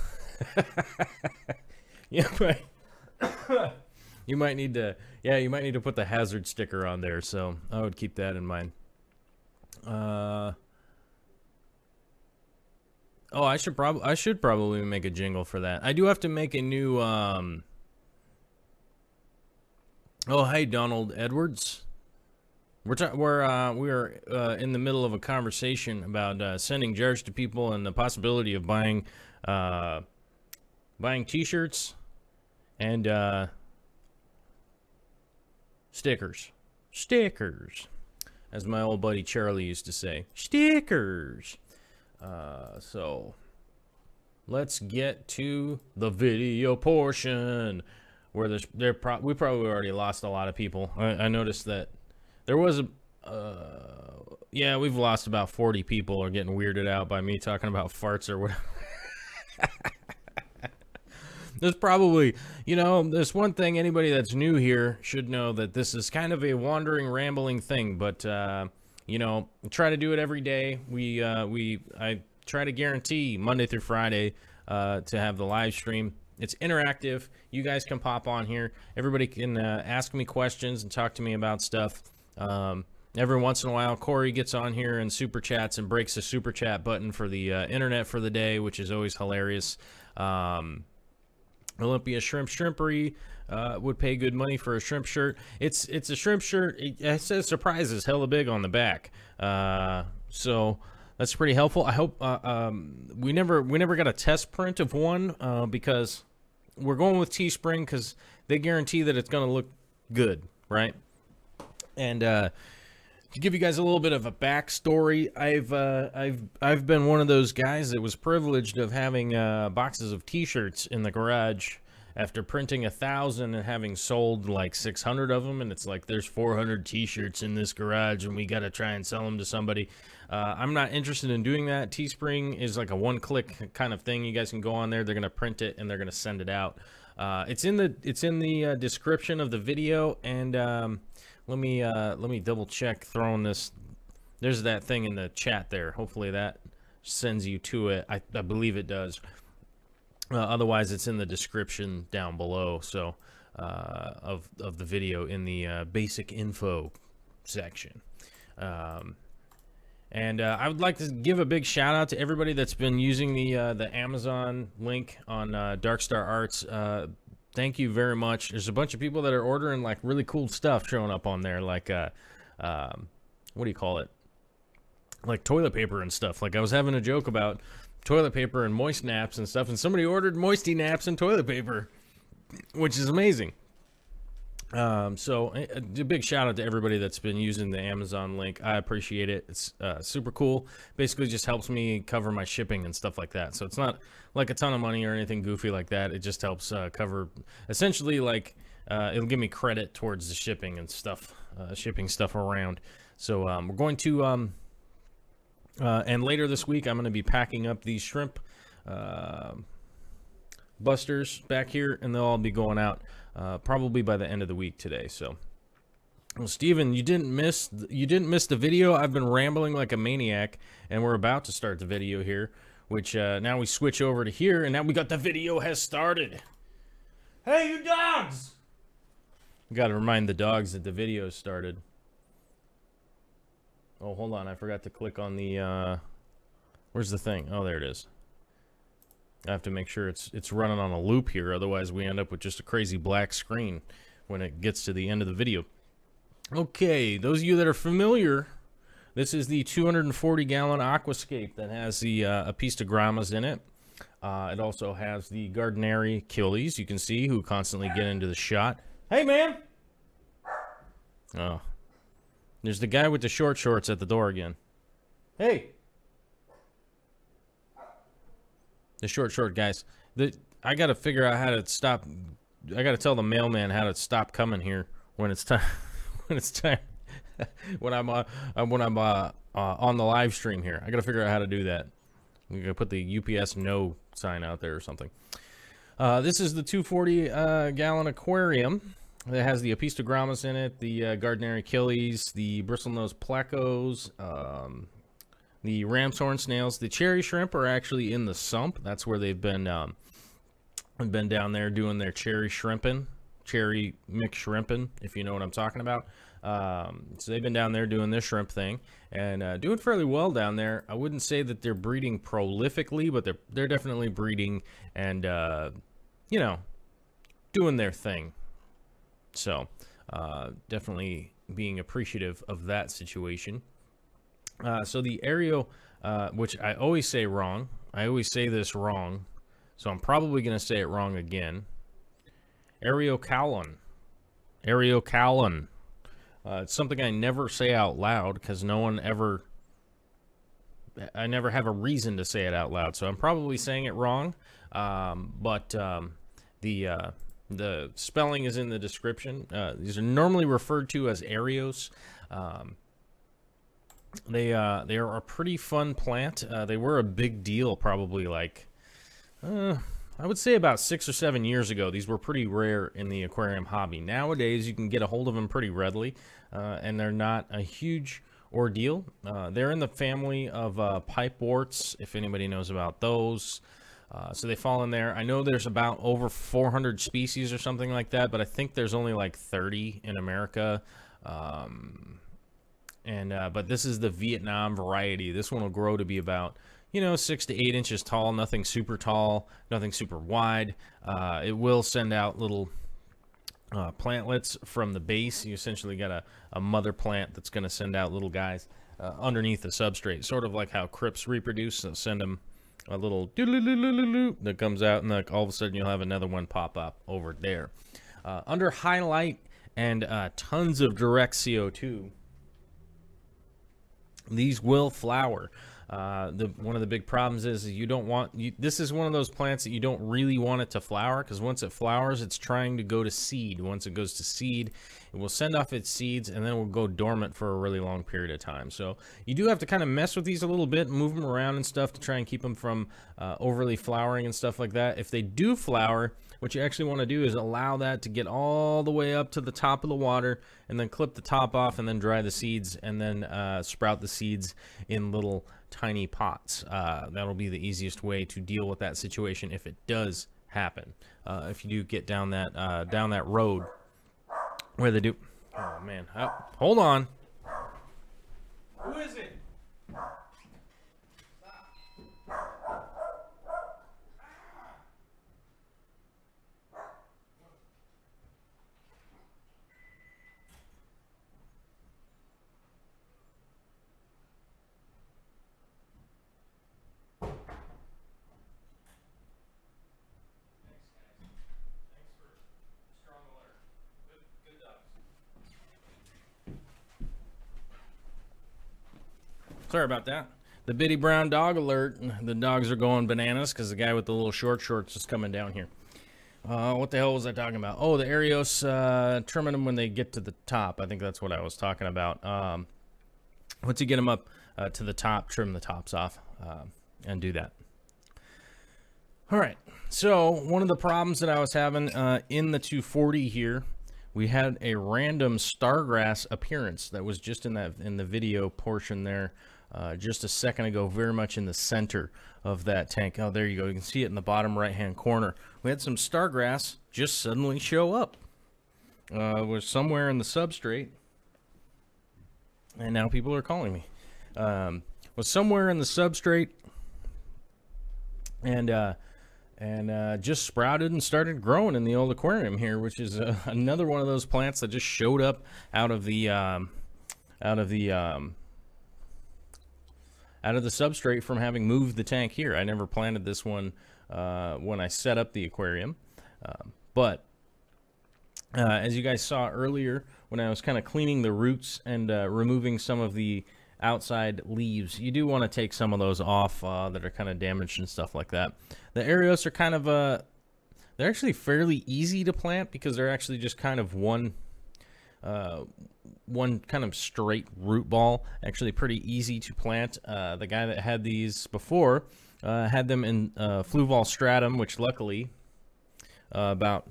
Yeah, but you might need to, yeah, you might need to put the hazard sticker on there. So I would keep that in mind. Oh, I should probably make a jingle for that. I do have to make a new. Oh, hey, Donald Edwards. We're in the middle of a conversation about sending jars to people and the possibility of buying T-shirts and stickers, as my old buddy Charlie used to say, stickers. So let's get to the video portion where we probably already lost a lot of people. I noticed that. There was yeah, we've lost about 40 people are getting weirded out by me talking about farts or whatever. There's probably, you know, there's one thing anybody that's new here should know, that this is kind of a wandering, rambling thing, but, you know, try to do it every day. I try to guarantee Monday through Friday to have the live stream. It's interactive. You guys can pop on here. Everybody can ask me questions and talk to me about stuff. Every once in a while, Corey gets on here and super chats and breaks the super chat button for the internet for the day, which is always hilarious. Olympia Shrimpery would pay good money for a shrimp shirt. It's a shrimp shirt. It says surprises hella big on the back. So that's pretty helpful. I hope we never got a test print of one because we're going with Teespring because they guarantee that it's going to look good, right? And to give you guys a little bit of a backstory, I've been one of those guys that was privileged of having boxes of T-shirts in the garage after printing 1,000 and having sold like 600 of them. And it's like, there's 400 T-shirts in this garage, and we got to try and sell them to somebody. I'm not interested in doing that. Teespring is like a one-click kind of thing. You guys can go on there. They're gonna print it and they're gonna send it out. It's in the description of the video, and let me double check throwing this. There's that thing in the chat there. Hopefully that sends you to it. I believe it does. Otherwise, it's in the description down below. So of the video in the basic info section. And I would like to give a big shout out to everybody that's been using the Amazon link on Darkstar Arts. Thank you very much. There's a bunch of people that are ordering like really cool stuff showing up on there, like what do you call it? Like toilet paper and stuff. Like I was having a joke about toilet paper and moist naps and stuff, and somebody ordered moisty naps and toilet paper, which is amazing. So a big shout out to everybody that's been using the Amazon link. I appreciate it. It's super cool. Basically just helps me cover my shipping and stuff like that. So it's not like a ton of money or anything goofy like that. It just helps cover, essentially, like it'll give me credit towards the shipping and stuff, shipping stuff around. So we're going to and later this week I'm going to be packing up these shrimp busters back here, and they'll all be going out probably by the end of the week today. So, well, Steven, you didn't miss the video. I've been rambling like a maniac, and we're about to start the video here, which now we switch over to here, and now we got the video has started. Hey, you dogs! Got to remind the dogs that the video started. Oh, hold on, I forgot to click on the where's the thing? Oh, there it is. I have to make sure it's running on a loop here, otherwise we end up with just a crazy black screen when it gets to the end of the video. Okay, those of you that are familiar, this is the 240-gallon Aquascape that has the Apistogrammas in it. It also has the Gardneri Achilles, you can see, who constantly get into the shot. Hey, man! Oh. There's the guy with the short shorts at the door again. Hey! The short guys. I got to figure out how to stop. I got to tell the mailman how to stop coming here when it's time. When it's time. when I'm on the live stream here. I got to figure out how to do that. We got to put the UPS no sign out there or something. This is the 240-gallon aquarium. It has the Apistogrammas in it, the Gardneri Achilles, the bristlenose placos, the ram's horn snails. The cherry shrimp are actually in the sump. That's where they've been down there doing their cherry shrimping, cherry mixed shrimping, if you know what I'm talking about. So they've been down there doing this shrimp thing and doing fairly well down there. I wouldn't say that they're breeding prolifically, but they're definitely breeding and you know, doing their thing. So definitely being appreciative of that situation. So the Aereo, which I always say wrong. I always say this wrong, so I'm probably going to say it wrong again. Eriocaulon. Eriocaulon. It's something I never say out loud because I never have a reason to say it out loud, so I'm probably saying it wrong. But the spelling is in the description. These are normally referred to as Aereos. They are a pretty fun plant. They were a big deal probably like, I would say about 6 or 7 years ago. These were pretty rare in the aquarium hobby. Nowadays, you can get a hold of them pretty readily, and they're not a huge ordeal. They're in the family of pipeworts, if anybody knows about those. So they fall in there. I know there's about over 400 species or something like that, but I think there's only like 30 in America. But this is the Vietnam variety. This one will grow to be about, you know, 6 to 8 inches tall. Nothing super tall, nothing super wide. It will send out little plantlets from the base. You essentially got a mother plant that's going to send out little guys underneath the substrate, sort of like how crypts reproduce. They'll send them a little doo-doo-doo-doo-doo that comes out, and like all of a sudden you'll have another one pop up over there. Under highlight and tons of direct CO2, these will flower. One of the big problems is you don't want, this is one of those plants that you don't really want it to flower, because once it flowers, it's trying to go to seed. Once it goes to seed, it will send off its seeds, and then it will go dormant for a really long period of time. So you do have to kind of mess with these a little bit, move them around and stuff to try and keep them from overly flowering and stuff like that. If they do flower, what you actually want to do is allow that to get all the way up to the top of the water, and then clip the top off, and then dry the seeds, and then sprout the seeds in little tiny pots. That'll be the easiest way to deal with that situation if it does happen. If you do get down that road where they do. Oh man, hold on. Who is it? Sorry about that. The bitty brown dog alert. The dogs are going bananas because the guy with the little short shorts is coming down here. What the hell was I talking about? Oh, the Aereos, trimming them when they get to the top. I think that's what I was talking about. Once you get them up to the top, trim the tops off and do that. All right. So one of the problems that I was having in the 240 here, we had a random stargrass appearance that was just in the video portion there. Just a second ago, very much in the center of that tank. Oh, there you go. You can see it in the bottom right-hand corner. We had some stargrass just suddenly show up. Was somewhere in the substrate, and now people are calling me. Was somewhere in the substrate, and just sprouted and started growing in the old aquarium here, which is another one of those plants that just showed up out of the substrate from having moved the tank here. I never planted this one when I set up the aquarium, but as you guys saw earlier when I was kind of cleaning the roots and removing some of the outside leaves, you do want to take some of those off that are kind of damaged and stuff like that. The Aereos are kind of they're actually fairly easy to plant because they're actually just kind of one kind of straight root ball, actually pretty easy to plant. The guy that had these before had them in fluval stratum, which luckily about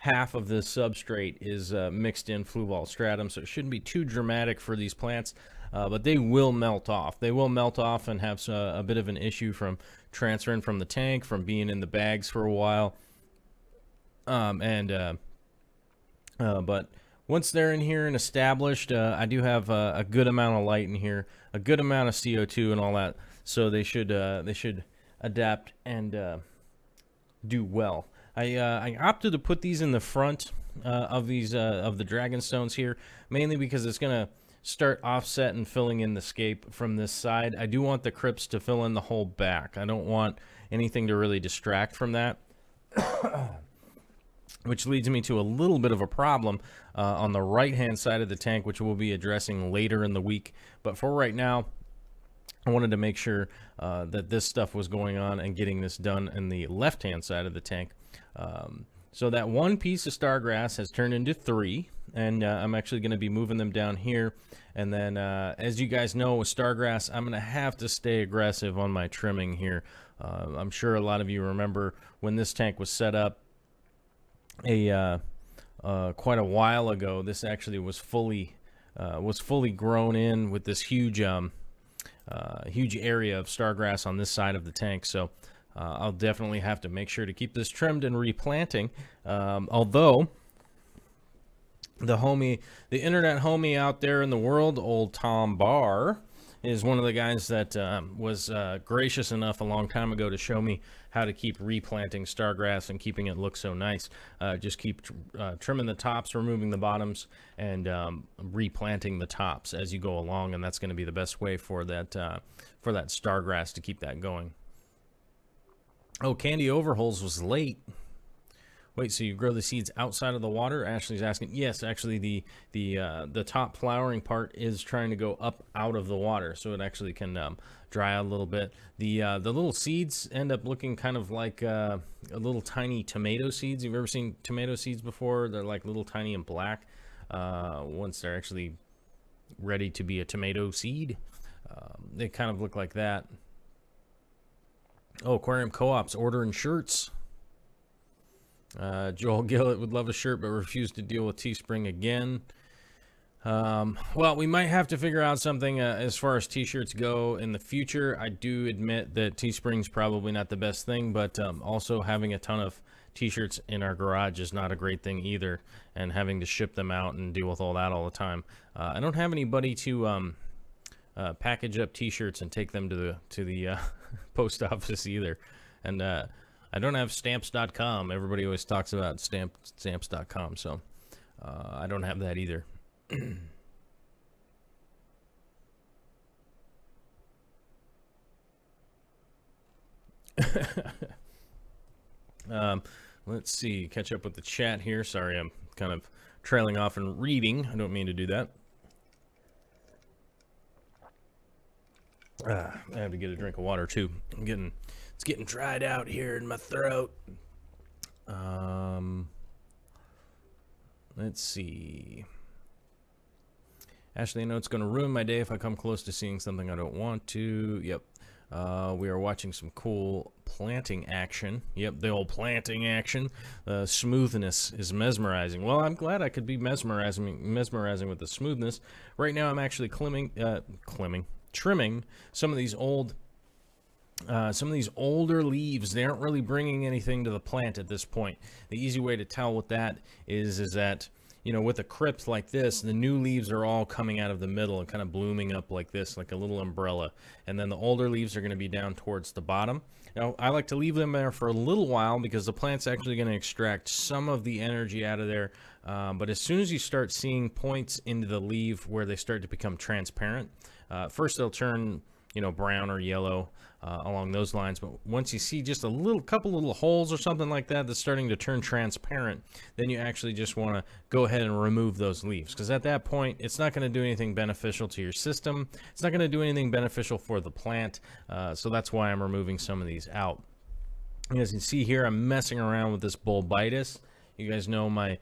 half of this substrate is mixed in fluval stratum, so it shouldn't be too dramatic for these plants, but they will melt off. They will melt off and have a bit of an issue from transferring from the tank, from being in the bags for a while. But once they're in here and established, I do have a good amount of light in here, a good amount of CO2 and all that, so they should adapt and do well. I opted to put these in the front of these of the dragonstones here, mainly because it's gonna start offset and filling in the scape from this side. I do want the crypts to fill in the whole back. I don't want anything to really distract from that. Which leads me to a little bit of a problem on the right-hand side of the tank, which we'll be addressing later in the week. But for right now, I wanted to make sure that this stuff was going on and getting this done in the left-hand side of the tank. So that one piece of stargrass has turned into 3, and I'm actually going to be moving them down here. And then, as you guys know, with stargrass, I'm going to have to stay aggressive on my trimming here. I'm sure a lot of you remember when this tank was set up quite a while ago. This actually was fully grown in with this huge huge area of stargrass on this side of the tank. So I'll definitely have to make sure to keep this trimmed and replanting. Although the internet homie out there in the world, old Tom Barr, is one of the guys that was gracious enough a long time ago to show me how to keep replanting stargrass and keeping it look so nice. Just keep trimming the tops, removing the bottoms, and replanting the tops as you go along, and that's going to be the best way for that stargrass to keep that going. Oh, Candy Overholes was late. Wait, so you grow the seeds outside of the water? Ashley's asking. Yes, actually, the top flowering part is trying to go up out of the water, so it actually can dry out a little bit. The little seeds end up looking kind of like a little tiny tomato seeds. You've ever seen tomato seeds before? They're like little tiny and black. Once they're actually ready to be a tomato seed, they kind of look like that. Oh, Aquarium Co-op's ordering shirts. Joel Gillett would love a shirt but refused to deal with Teespring again. Well, we might have to figure out something as far as t-shirts go in the future. I do admit that Teespring's probably not the best thing, but also having a ton of t-shirts in our garage is not a great thing either, and having to ship them out and deal with all that all the time. I don't have anybody to package up t-shirts and take them to the post office either, and I don't have stamps.com. Everybody always talks about stamps.com, so I don't have that either. Let's see, catch up with the chat here. Sorry, I'm kind of trailing off and reading. I don't mean to do that. I have to get a drink of water too. It's getting dried out here in my throat. Let's see. Ashley, I know it's going to ruin my day if I come close to seeing something I don't want to. Yep. We are watching some cool planting action. Yep, the old planting action. Smoothness is mesmerizing. Well, I'm glad I could be mesmerizing with the smoothness. Right now, I'm actually trimming some of these older leaves. They aren't really bringing anything to the plant at this point. The easy way to tell with that is that, you know, with a crypt like this, the new leaves are all coming out of the middle and kind of blooming up like this, like a little umbrella. And then the older leaves are going to be down towards the bottom. Now, I like to leave them there for a little while because the plant's actually going to extract some of the energy out of there. But as soon as you start seeing points into the leaf where they start to become transparent, first they'll turn, you know, brown or yellow along those lines. But once you see just a couple little holes or something like that that's starting to turn transparent, then you actually just want to go ahead and remove those leaves, because at that point it's not going to do anything beneficial to your system. It's not going to do anything beneficial for the plant. So that's why I'm removing some of these out. As you can see here, I'm messing around with this bulbitis. You guys know my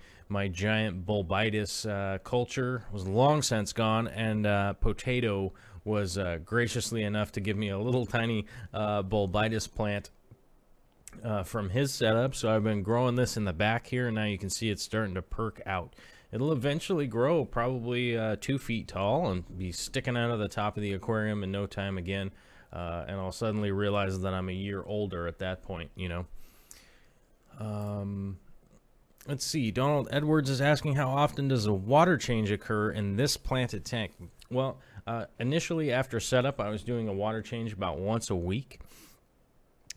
giant bulbitis culture was long since gone, and Potato was graciously enough to give me a little tiny bulbitis plant from his setup. So I've been growing this in the back here, and now you can see it's starting to perk out. It'll eventually grow probably 2 feet tall and be sticking out of the top of the aquarium in no time again. And I'll suddenly realize that I'm a year older at that point, you know. Let's see. Donald Edwards is asking, how often does a water change occur in this planted tank? Well, initially after setup, I was doing a water change about once a week.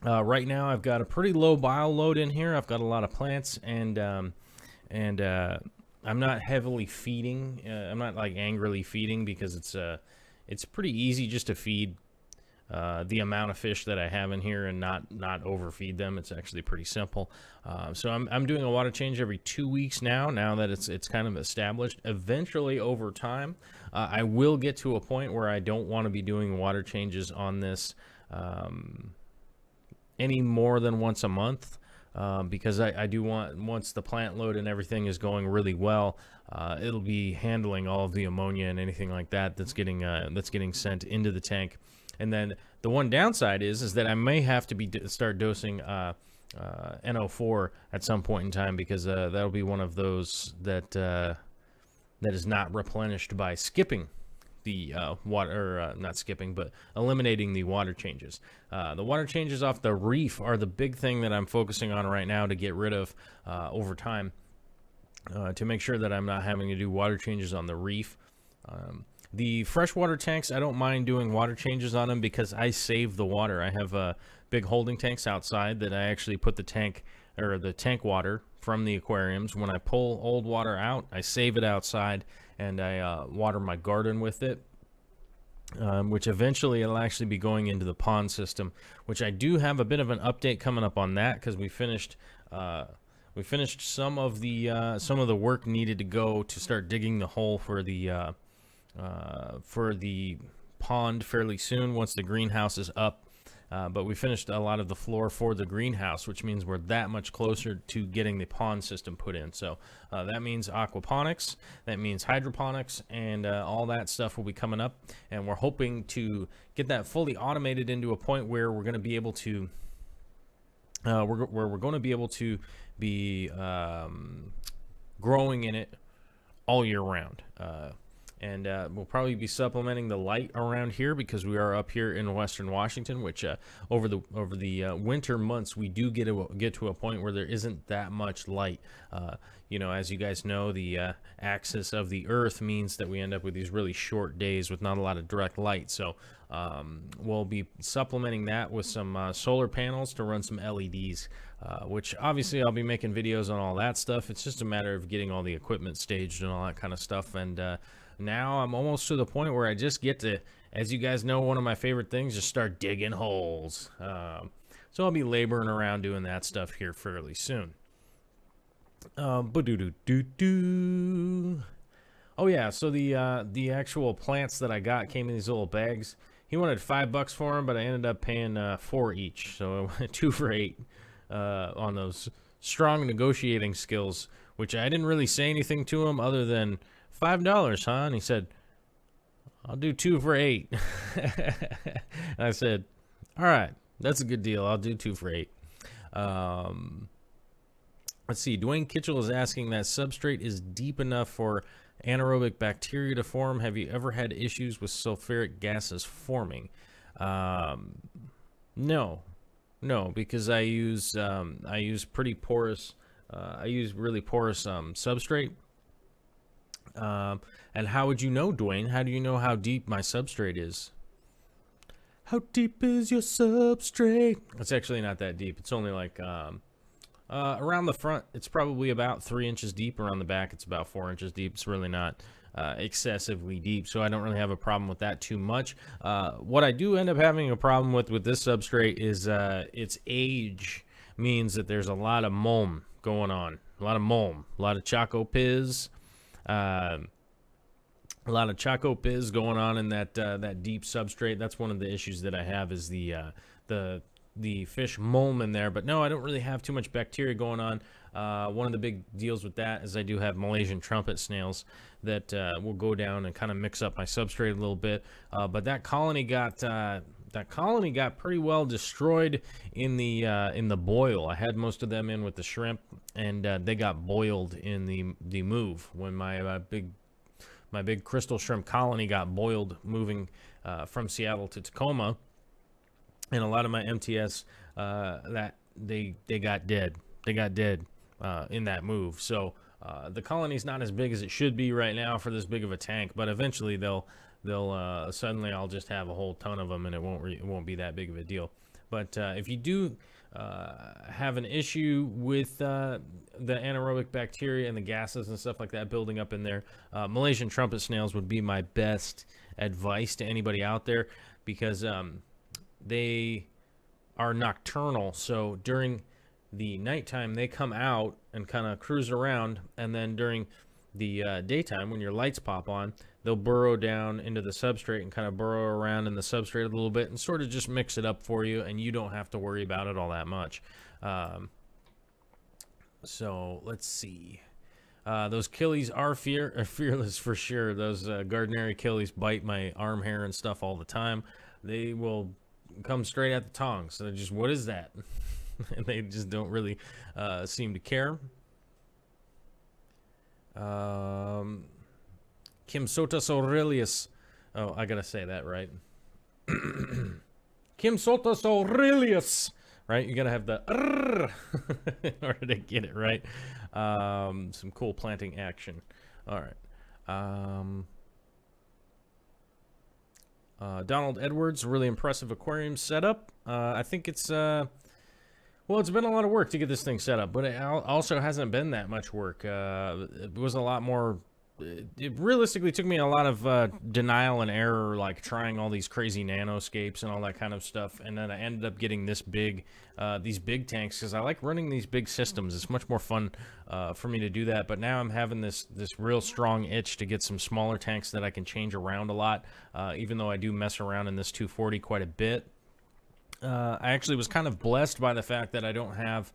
Right now, I've got a pretty low bile load in here. I've got a lot of plants, and I'm not heavily feeding. I'm not like angrily feeding, because it's pretty easy just to feed the amount of fish that I have in here and not overfeed them. It's actually pretty simple. So I'm doing a water change every 2 weeks now that it's kind of established. Eventually, over time, I will get to a point where I don't want to be doing water changes on this any more than once a month. Because I do want, once the plant load and everything is going really well, it'll be handling all of the ammonia and anything like that that's getting sent into the tank. And then the one downside is that I may have to start dosing NO4 at some point in time, because that'll be one of those that is not replenished by skipping the water, or not skipping, but eliminating the water changes. The water changes off the reef are the big thing that I'm focusing on right now to get rid of over time, to make sure that I'm not having to do water changes on the reef. The freshwater tanks, I don't mind doing water changes on them because I save the water. I have big holding tanks outside that I actually put the tank water from the aquariums. When I pull old water out, I save it outside, and I water my garden with it, which eventually it'll actually be going into the pond system, which I do have a bit of an update coming up on that, because we finished some of the work needed to go to start digging the hole for the pond fairly soon once the greenhouse is up. But we finished a lot of the floor for the greenhouse, which means we're that much closer to getting the pond system put in. So that means aquaponics, that means hydroponics, and all that stuff will be coming up. And we're hoping to get that fully automated into a point where we're going to be able to be growing in it all year round. And we'll probably be supplementing the light around here, because we are up here in Western Washington, which over the winter months we do get to a point where there isn't that much light. You know, as you guys know, the axis of the Earth means that we end up with these really short days with not a lot of direct light. So we'll be supplementing that with some solar panels to run some LEDs, which obviously I'll be making videos on all that stuff. It's just a matter of getting all the equipment staged and all that kind of stuff. And now I'm almost to the point where I just get to, as you guys know, one of my favorite things, just start digging holes. So I'll be laboring around doing that stuff here fairly soon. Oh yeah, so the actual plants that I got came in these little bags. He wanted $5 for them, but I ended up paying $4 each, so I went 2 for $8 on those strong negotiating skills, which I didn't really say anything to him other than $5, huh? And he said, I'll do 2 for $8. I said, all right, that's a good deal. I'll do 2 for $8. Let's see. Dwayne Kitchell is asking, that substrate is deep enough for anaerobic bacteria to form. Have you ever had issues with sulfuric gases forming? No, because I use pretty porous. I use really porous substrate. And how would you know, Dwayne? How do you know how deep my substrate is? How deep is your substrate? It's actually not that deep. It's only like around the front, it's probably about 3 inches deep. Around the back, it's about 4 inches deep. It's really not excessively deep, so I don't really have a problem with that too much. What I do end up having a problem with this substrate is its age means that there's a lot of mulm going on. A lot of mulm. A lot of Choco Piz. A lot of Choco Piz going on in that deep substrate. That's one of the issues that I have, is the fish mulm in there. But no, I don't really have too much bacteria going on. One of the big deals with that is I do have Malaysian trumpet snails that will go down and kind of mix up my substrate a little bit. But that colony got that colony got pretty well destroyed in the boil. I had most of them in with the shrimp, and they got boiled in the move when my big crystal shrimp colony got boiled moving from Seattle to Tacoma, and a lot of my MTS that they got dead. They got dead in that move. So the colony's not as big as it should be right now for this big of a tank, but eventually they'll suddenly I'll just have a whole ton of them, and it won't be that big of a deal. But if you do have an issue with the anaerobic bacteria and the gases and stuff like that building up in there, Malaysian trumpet snails would be my best advice to anybody out there, because they are nocturnal. So during the nighttime they come out and kind of cruise around, and then during the daytime when your lights pop on, they'll burrow down into the substrate and kind of burrow around in the substrate a little bit and sort of just mix it up for you, and you don't have to worry about it all that much. So let's see. Those killies are fearless for sure. Those Gardneri killies bite my arm hair and stuff all the time. They will come straight at the tongs. So they're just, what is that? And they just don't really seem to care. Kim Sotas Aurelius. Oh, I gotta say that right. Kim Sotas Aurelius. Right? You gotta have the in order to get it right. Some cool planting action. All right. Donald Edwards, really impressive aquarium setup. I think it's well, it's been a lot of work to get this thing set up, but it also hasn't been that much work. It was a lot more. It realistically took me a lot of denial and error, like trying all these crazy nanoscapes and all that kind of stuff, and then I ended up getting these big tanks because I like running these big systems. It's much more fun for me to do that. But now I'm having this real strong itch to get some smaller tanks that I can change around a lot, even though I do mess around in this 240 quite a bit. I actually was kind of blessed by the fact that I don't have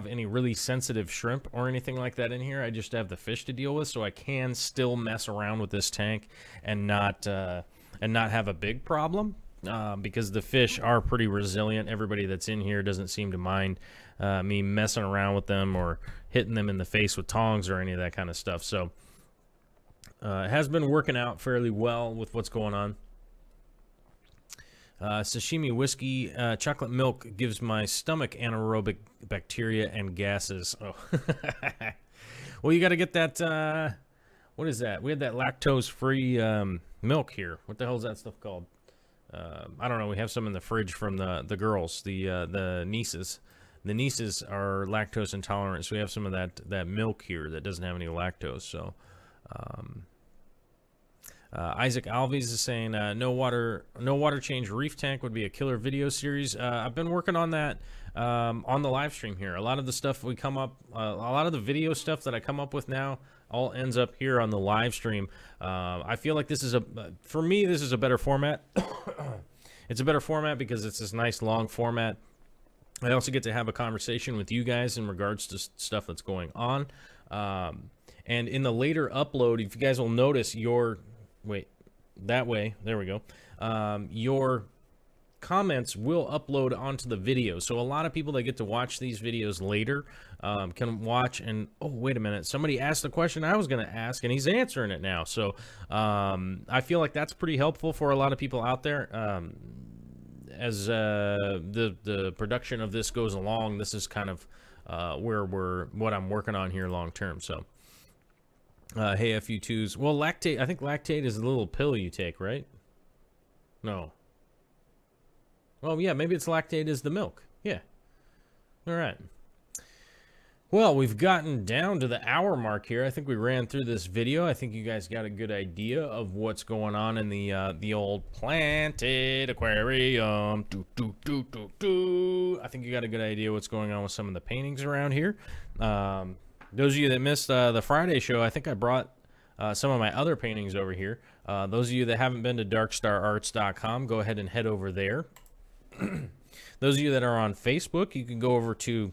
any really sensitive shrimp or anything like that in here. I just have the fish to deal with, so I can still mess around with this tank and not have a big problem, because the fish are pretty resilient. Everybody that's in here doesn't seem to mind me messing around with them or hitting them in the face with tongs or any of that kind of stuff. So it has been working out fairly well with what's going on. Sashimi whiskey, chocolate milk gives my stomach anaerobic bacteria and gases. Oh, well, you got to get that. What is that? We had that lactose-free milk here. What the hell is that stuff called? I don't know. We have some in the fridge from the girls, the nieces. The nieces are lactose intolerant, so we have some of that milk here that doesn't have any lactose. So. Isaac Alves is saying no water change reef tank would be a killer video series. I've been working on that on the live stream here. A lot of the stuff a lot of the video stuff that I come up with now all ends up here on the live stream. I feel like this is for me, this is a better format. It's a better format because it's this nice long format. I also get to have a conversation with you guys in regards to stuff that's going on. And in the later upload, if you guys will notice that way, there we go. Your comments will upload onto the video. So a lot of people that get to watch these videos later can watch and, oh, wait a minute, somebody asked the question I was going to ask and he's answering it now. So I feel like that's pretty helpful for a lot of people out there. As the production of this goes along, this is kind of what I'm working on here long term. So hey, FU2s. Well, lactate, I think lactate is a little pill you take, right? No. Well, yeah, maybe it's lactate is the milk. Yeah. All right. Well, we've gotten down to the hour mark here. I think we ran through this video. I think you guys got a good idea of what's going on in the old planted aquarium. I think you got a good idea what's going on with some of the paintings around here. Those of you that missed the Friday show, I think I brought some of my other paintings over here. Those of you that haven't been to darkstararts.com, go ahead and head over there. Those of you that are on Facebook, you can go over to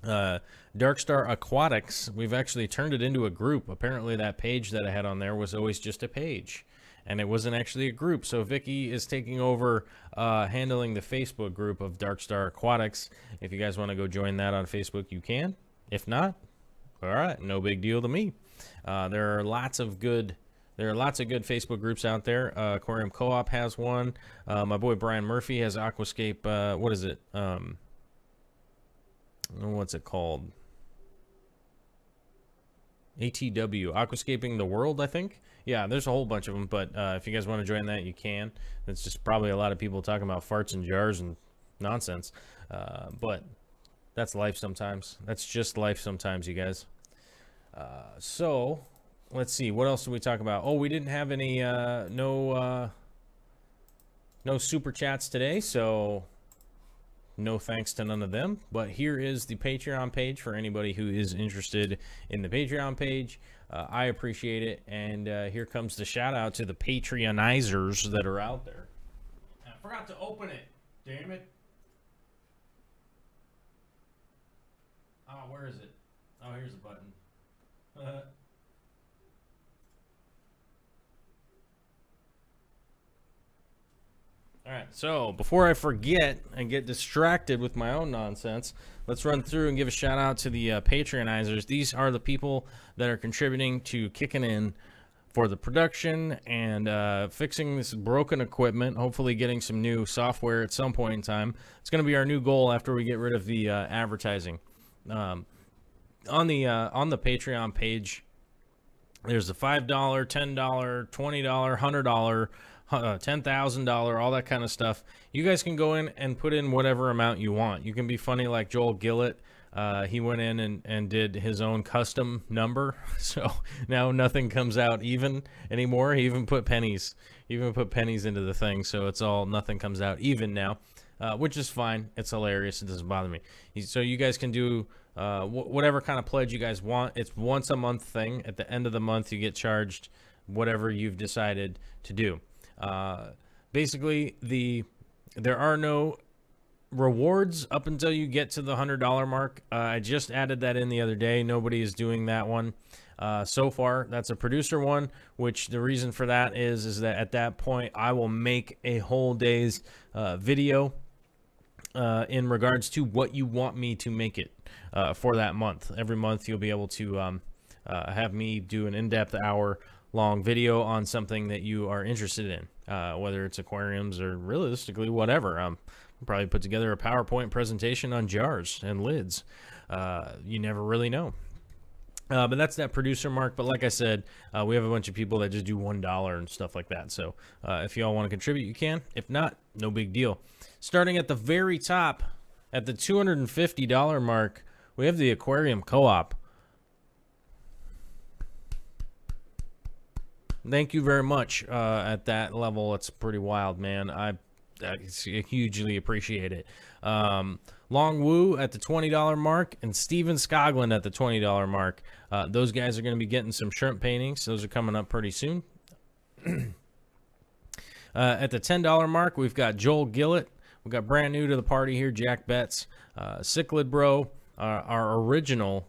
Darkstar Aquatics. We've actually turned it into a group. Apparently that page that I had on there was always just a page. and it wasn't actually a group. So Vicky is taking over handling the Facebook group of Dark Star Aquatics. If you guys want to go join that on Facebook, you can. If not, all right, no big deal to me. There are lots of good Facebook groups out there. Aquarium Co-op has one. My boy Brian Murphy has Aquascape. What is it? What's it called? ATW, Aquascaping the World, I think. Yeah, there's a whole bunch of them, but if you guys want to join that, you can. It's just probably a lot of people talking about farts and jars and nonsense. But that's life sometimes. That's just life sometimes, you guys. So, let's see. What else did we talk about? Oh, we didn't have any, no super chats today, so no thanks to none of them. But here is the Patreon page for anybody who is interested in the Patreon page. I appreciate it. And here comes the shout out to the Patreonizers that are out there. I forgot to open it. Damn it. Oh, where is it? Oh, here's the button. All right, so before I forget and get distracted with my own nonsense, let's run through and give a shout out to the Patreonizers. These are the people that are contributing to kicking in for the production and fixing this broken equipment, hopefully getting some new software at some point in time. It's going to be our new goal after we get rid of the advertising. On the Patreon page, there's the $5, $10, $20, $100, $10,000, all that kind of stuff. You guys can go in and put in whatever amount you want. You can be funny like Joel Gillett. He went in and did his own custom number, so now nothing comes out even anymore. He even put pennies. Into the thing, so it's all nothing comes out even now, which is fine. It's hilarious. It doesn't bother me. So you guys can do whatever kind of pledge you guys want. It's once a month thing. At the end of the month, you get charged whatever you've decided to do. Basically, there are no rewards up until you get to the $100 mark. I just added that in the other day. Nobody is doing that one so far. That's a producer one, which the reason for that is that at that point I will make a whole day's video in regards to what you want me to make it for that month. Every month you'll be able to have me do an in-depth hour-long video on something that you are interested in, whether it's aquariums or realistically whatever. I'll probably put together a PowerPoint presentation on jars and lids. You never really know. But that's that producer mark. But like I said, we have a bunch of people that just do $1 and stuff like that. So if y'all want to contribute, you can. If not, no big deal. Starting at the very top, at the $250 mark, we have the Aquarium Co-op. Thank you very much. At that level, it's pretty wild, man. I hugely appreciate it. Long Woo at the $20 mark and Steven Skoglund at the $20 mark. Those guys are going to be getting some shrimp paintings. Those are coming up pretty soon. At the $10 mark, we've got Joel Gillett. We've got brand new to the party here, Jack Betts. Cichlid Bro, our original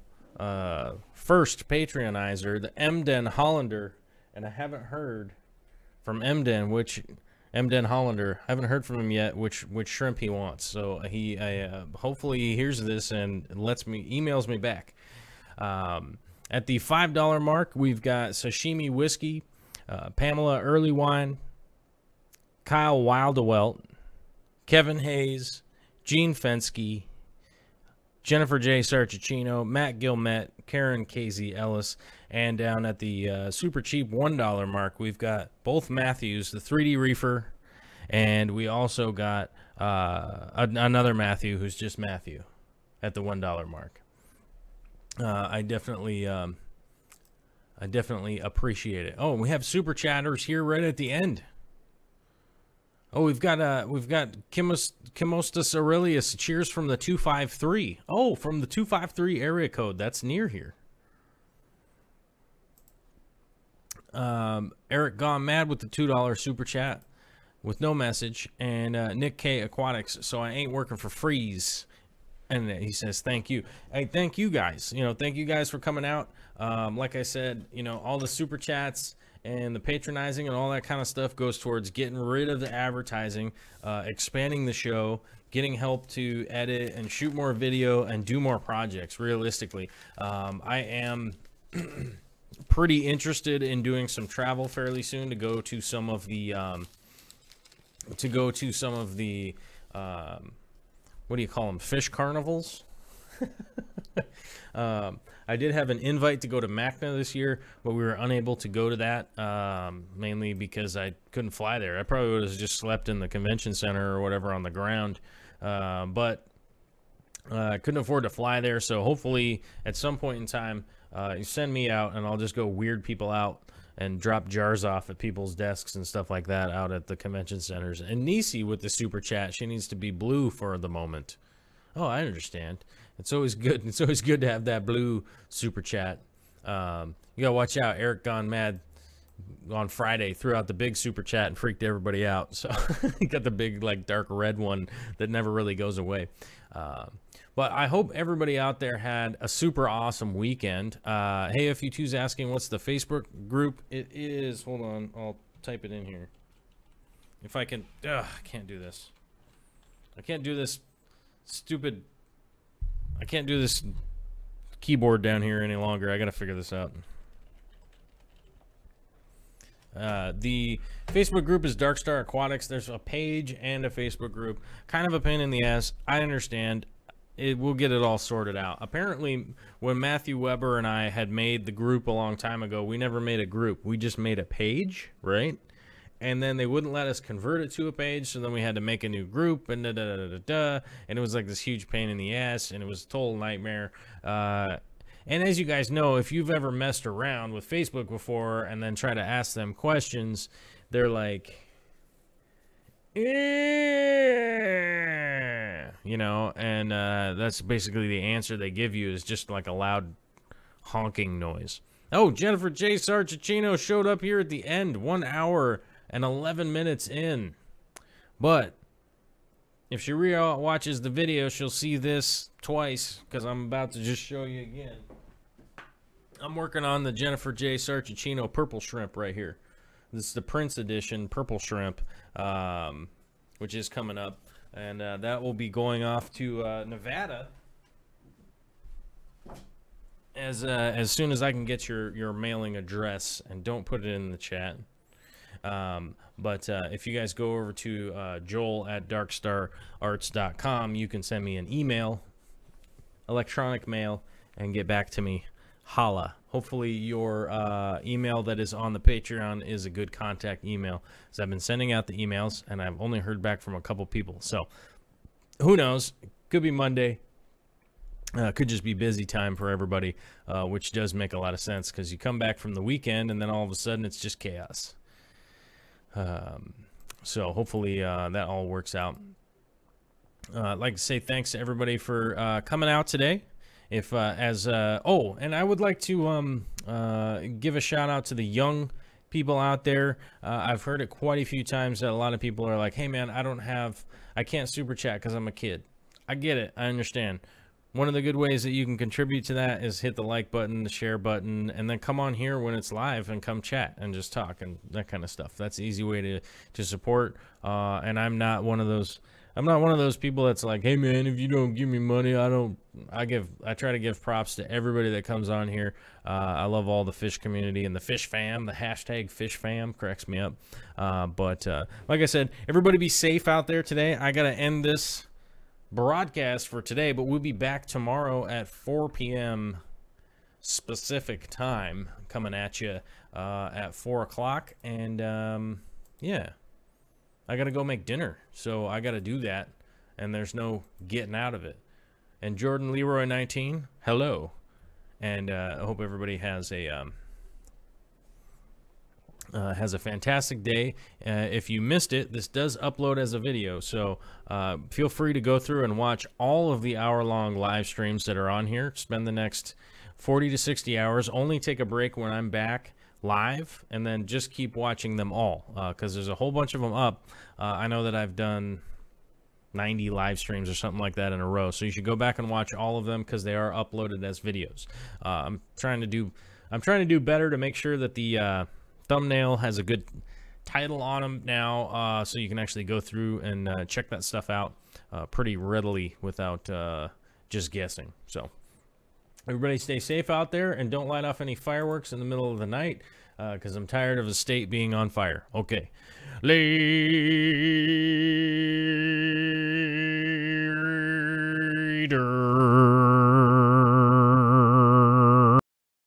first Patreonizer, the Emden Hollander. And I haven't heard from Emden, Hollander. I haven't heard from him yet which shrimp he wants. So hopefully he hears this and emails me back. At the $5 mark, we've got Sashimi Whiskey, Pamela Early Wine, Kyle Wildewelt, Kevin Hayes, Gene Fensky, Jennifer J. Sarchicino, Matt Gilmet, Karen Casey Ellis, and down at the super cheap $1 mark, we've got both Matthews, the 3D Reefer, and we also got another Matthew who's just Matthew at the $1 mark. I definitely appreciate it. Oh, we have super chatters here right at the end. Oh, we've got Chemostas Aurelius. Cheers from the 253. Oh, from the 253 area code. That's near here. Eric Gone Mad with the $2 super chat with no message, and Nick K Aquatics. So I ain't working for freeze. And he says, thank you. Hey, thank you guys. You know, thank you guys for coming out. Like I said, you know, all the super chats and the patronizing and all that kind of stuff goes towards getting rid of the advertising, expanding the show, getting help to edit and shoot more video and do more projects. Realistically, I am pretty interested in doing some travel fairly soon to go to some of the what do you call them, fish carnivals. I did have an invite to go to MACNA this year, but we were unable to go to that, mainly because I couldn't fly there. I probably would have just slept in the convention center or whatever on the ground, but I couldn't afford to fly there. So hopefully at some point in time, you send me out and I'll just go weird people out and drop jars off at people's desks and stuff like that out at the convention centers. And Nisi with the super chat, she needs to be blue for the moment. Oh, I understand. It's always good. It's always good to have that blue super chat. You gotta watch out. Eric gone mad on Friday, threw out the big super chat and freaked everybody out. So he got the big, like, dark red one that never really goes away. But I hope everybody out there had a super awesome weekend. Hey, if you two's asking what's the Facebook group, it is, hold on, I'll type it in here. If I can, I can't do this. I can't do this stupid, I can't do this keyboard down here any longer. I gotta figure this out. The Facebook group is Dark Star Aquatics. There's a page and a Facebook group. Kind of a pain in the ass. I understand. We'll get it all sorted out. Apparently, when Matthew Weber and I had made the group a long time ago, we never made a group. We just made a page, right? And then they wouldn't let us convert it to a page, so then we had to make a new group, and and it was like this huge pain in the ass, and it was a total nightmare. And as you guys know, if you've ever messed around with Facebook before and then try to ask them questions, they're like, you know, and that's basically the answer they give you, is just like a loud honking noise. Oh, Jennifer J. Sarchicino showed up here at the end, 1 hour and 11 minutes in. But if she watches the video, she'll see this twice, because I'm about to just show you again. I'm working on the Jennifer J. Sarchicino purple shrimp right here. This is the Prince Edition purple shrimp, which is coming up. And that will be going off to Nevada as soon as I can get your mailing address. And don't put it in the chat. But if you guys go over to Joel at darkstararts.com, you can send me an email, electronic mail, and get back to me. Holla. Hopefully your email that is on the Patreon is a good contact email, because I've been sending out the emails and I've only heard back from a couple people. So who knows? Could be Monday. Could just be busy time for everybody, which does make a lot of sense, because you come back from the weekend and then all of a sudden it's just chaos. So hopefully that all works out. I'd like to say thanks to everybody for coming out today. If oh, and I would like to give a shout out to the young people out there. I've heard it quite a few times that a lot of people are like, hey man, I can't super chat because I'm a kid. I get it. I understand. One of the good ways that you can contribute to that is hit the like button, the share button, and then come on here when it's live and come chat and just talk and that kind of stuff. That's the easy way to support. And I'm not one of those people that's like, hey man, if you don't give me money, I try to give props to everybody that comes on here. I love all the fish community and the fish fam. The hashtag fish fam cracks me up. But like I said, everybody be safe out there today. I got to end this broadcast for today, but we'll be back tomorrow at 4 p.m. specific time, coming at you at 4 o'clock. And yeah, I gotta go make dinner, so I gotta do that, and there's no getting out of it. And Jordan Leroy 19, hello, and I hope everybody has a fantastic day. If you missed it, this does upload as a video, so feel free to go through and watch all of the hour-long live streams that are on here. Spend the next 40 to 60 hours. Only take a break when I'm back live, and then just keep watching them all, because there's a whole bunch of them up. I know that I've done 90 live streams or something like that in a row. So you should go back and watch all of them because they are uploaded as videos. I'm trying to do better to make sure that the thumbnail has a good title on them now, so you can actually go through and check that stuff out pretty readily without just guessing. So everybody stay safe out there and don't light off any fireworks in the middle of the night, because I'm tired of the state being on fire. Okay. Later.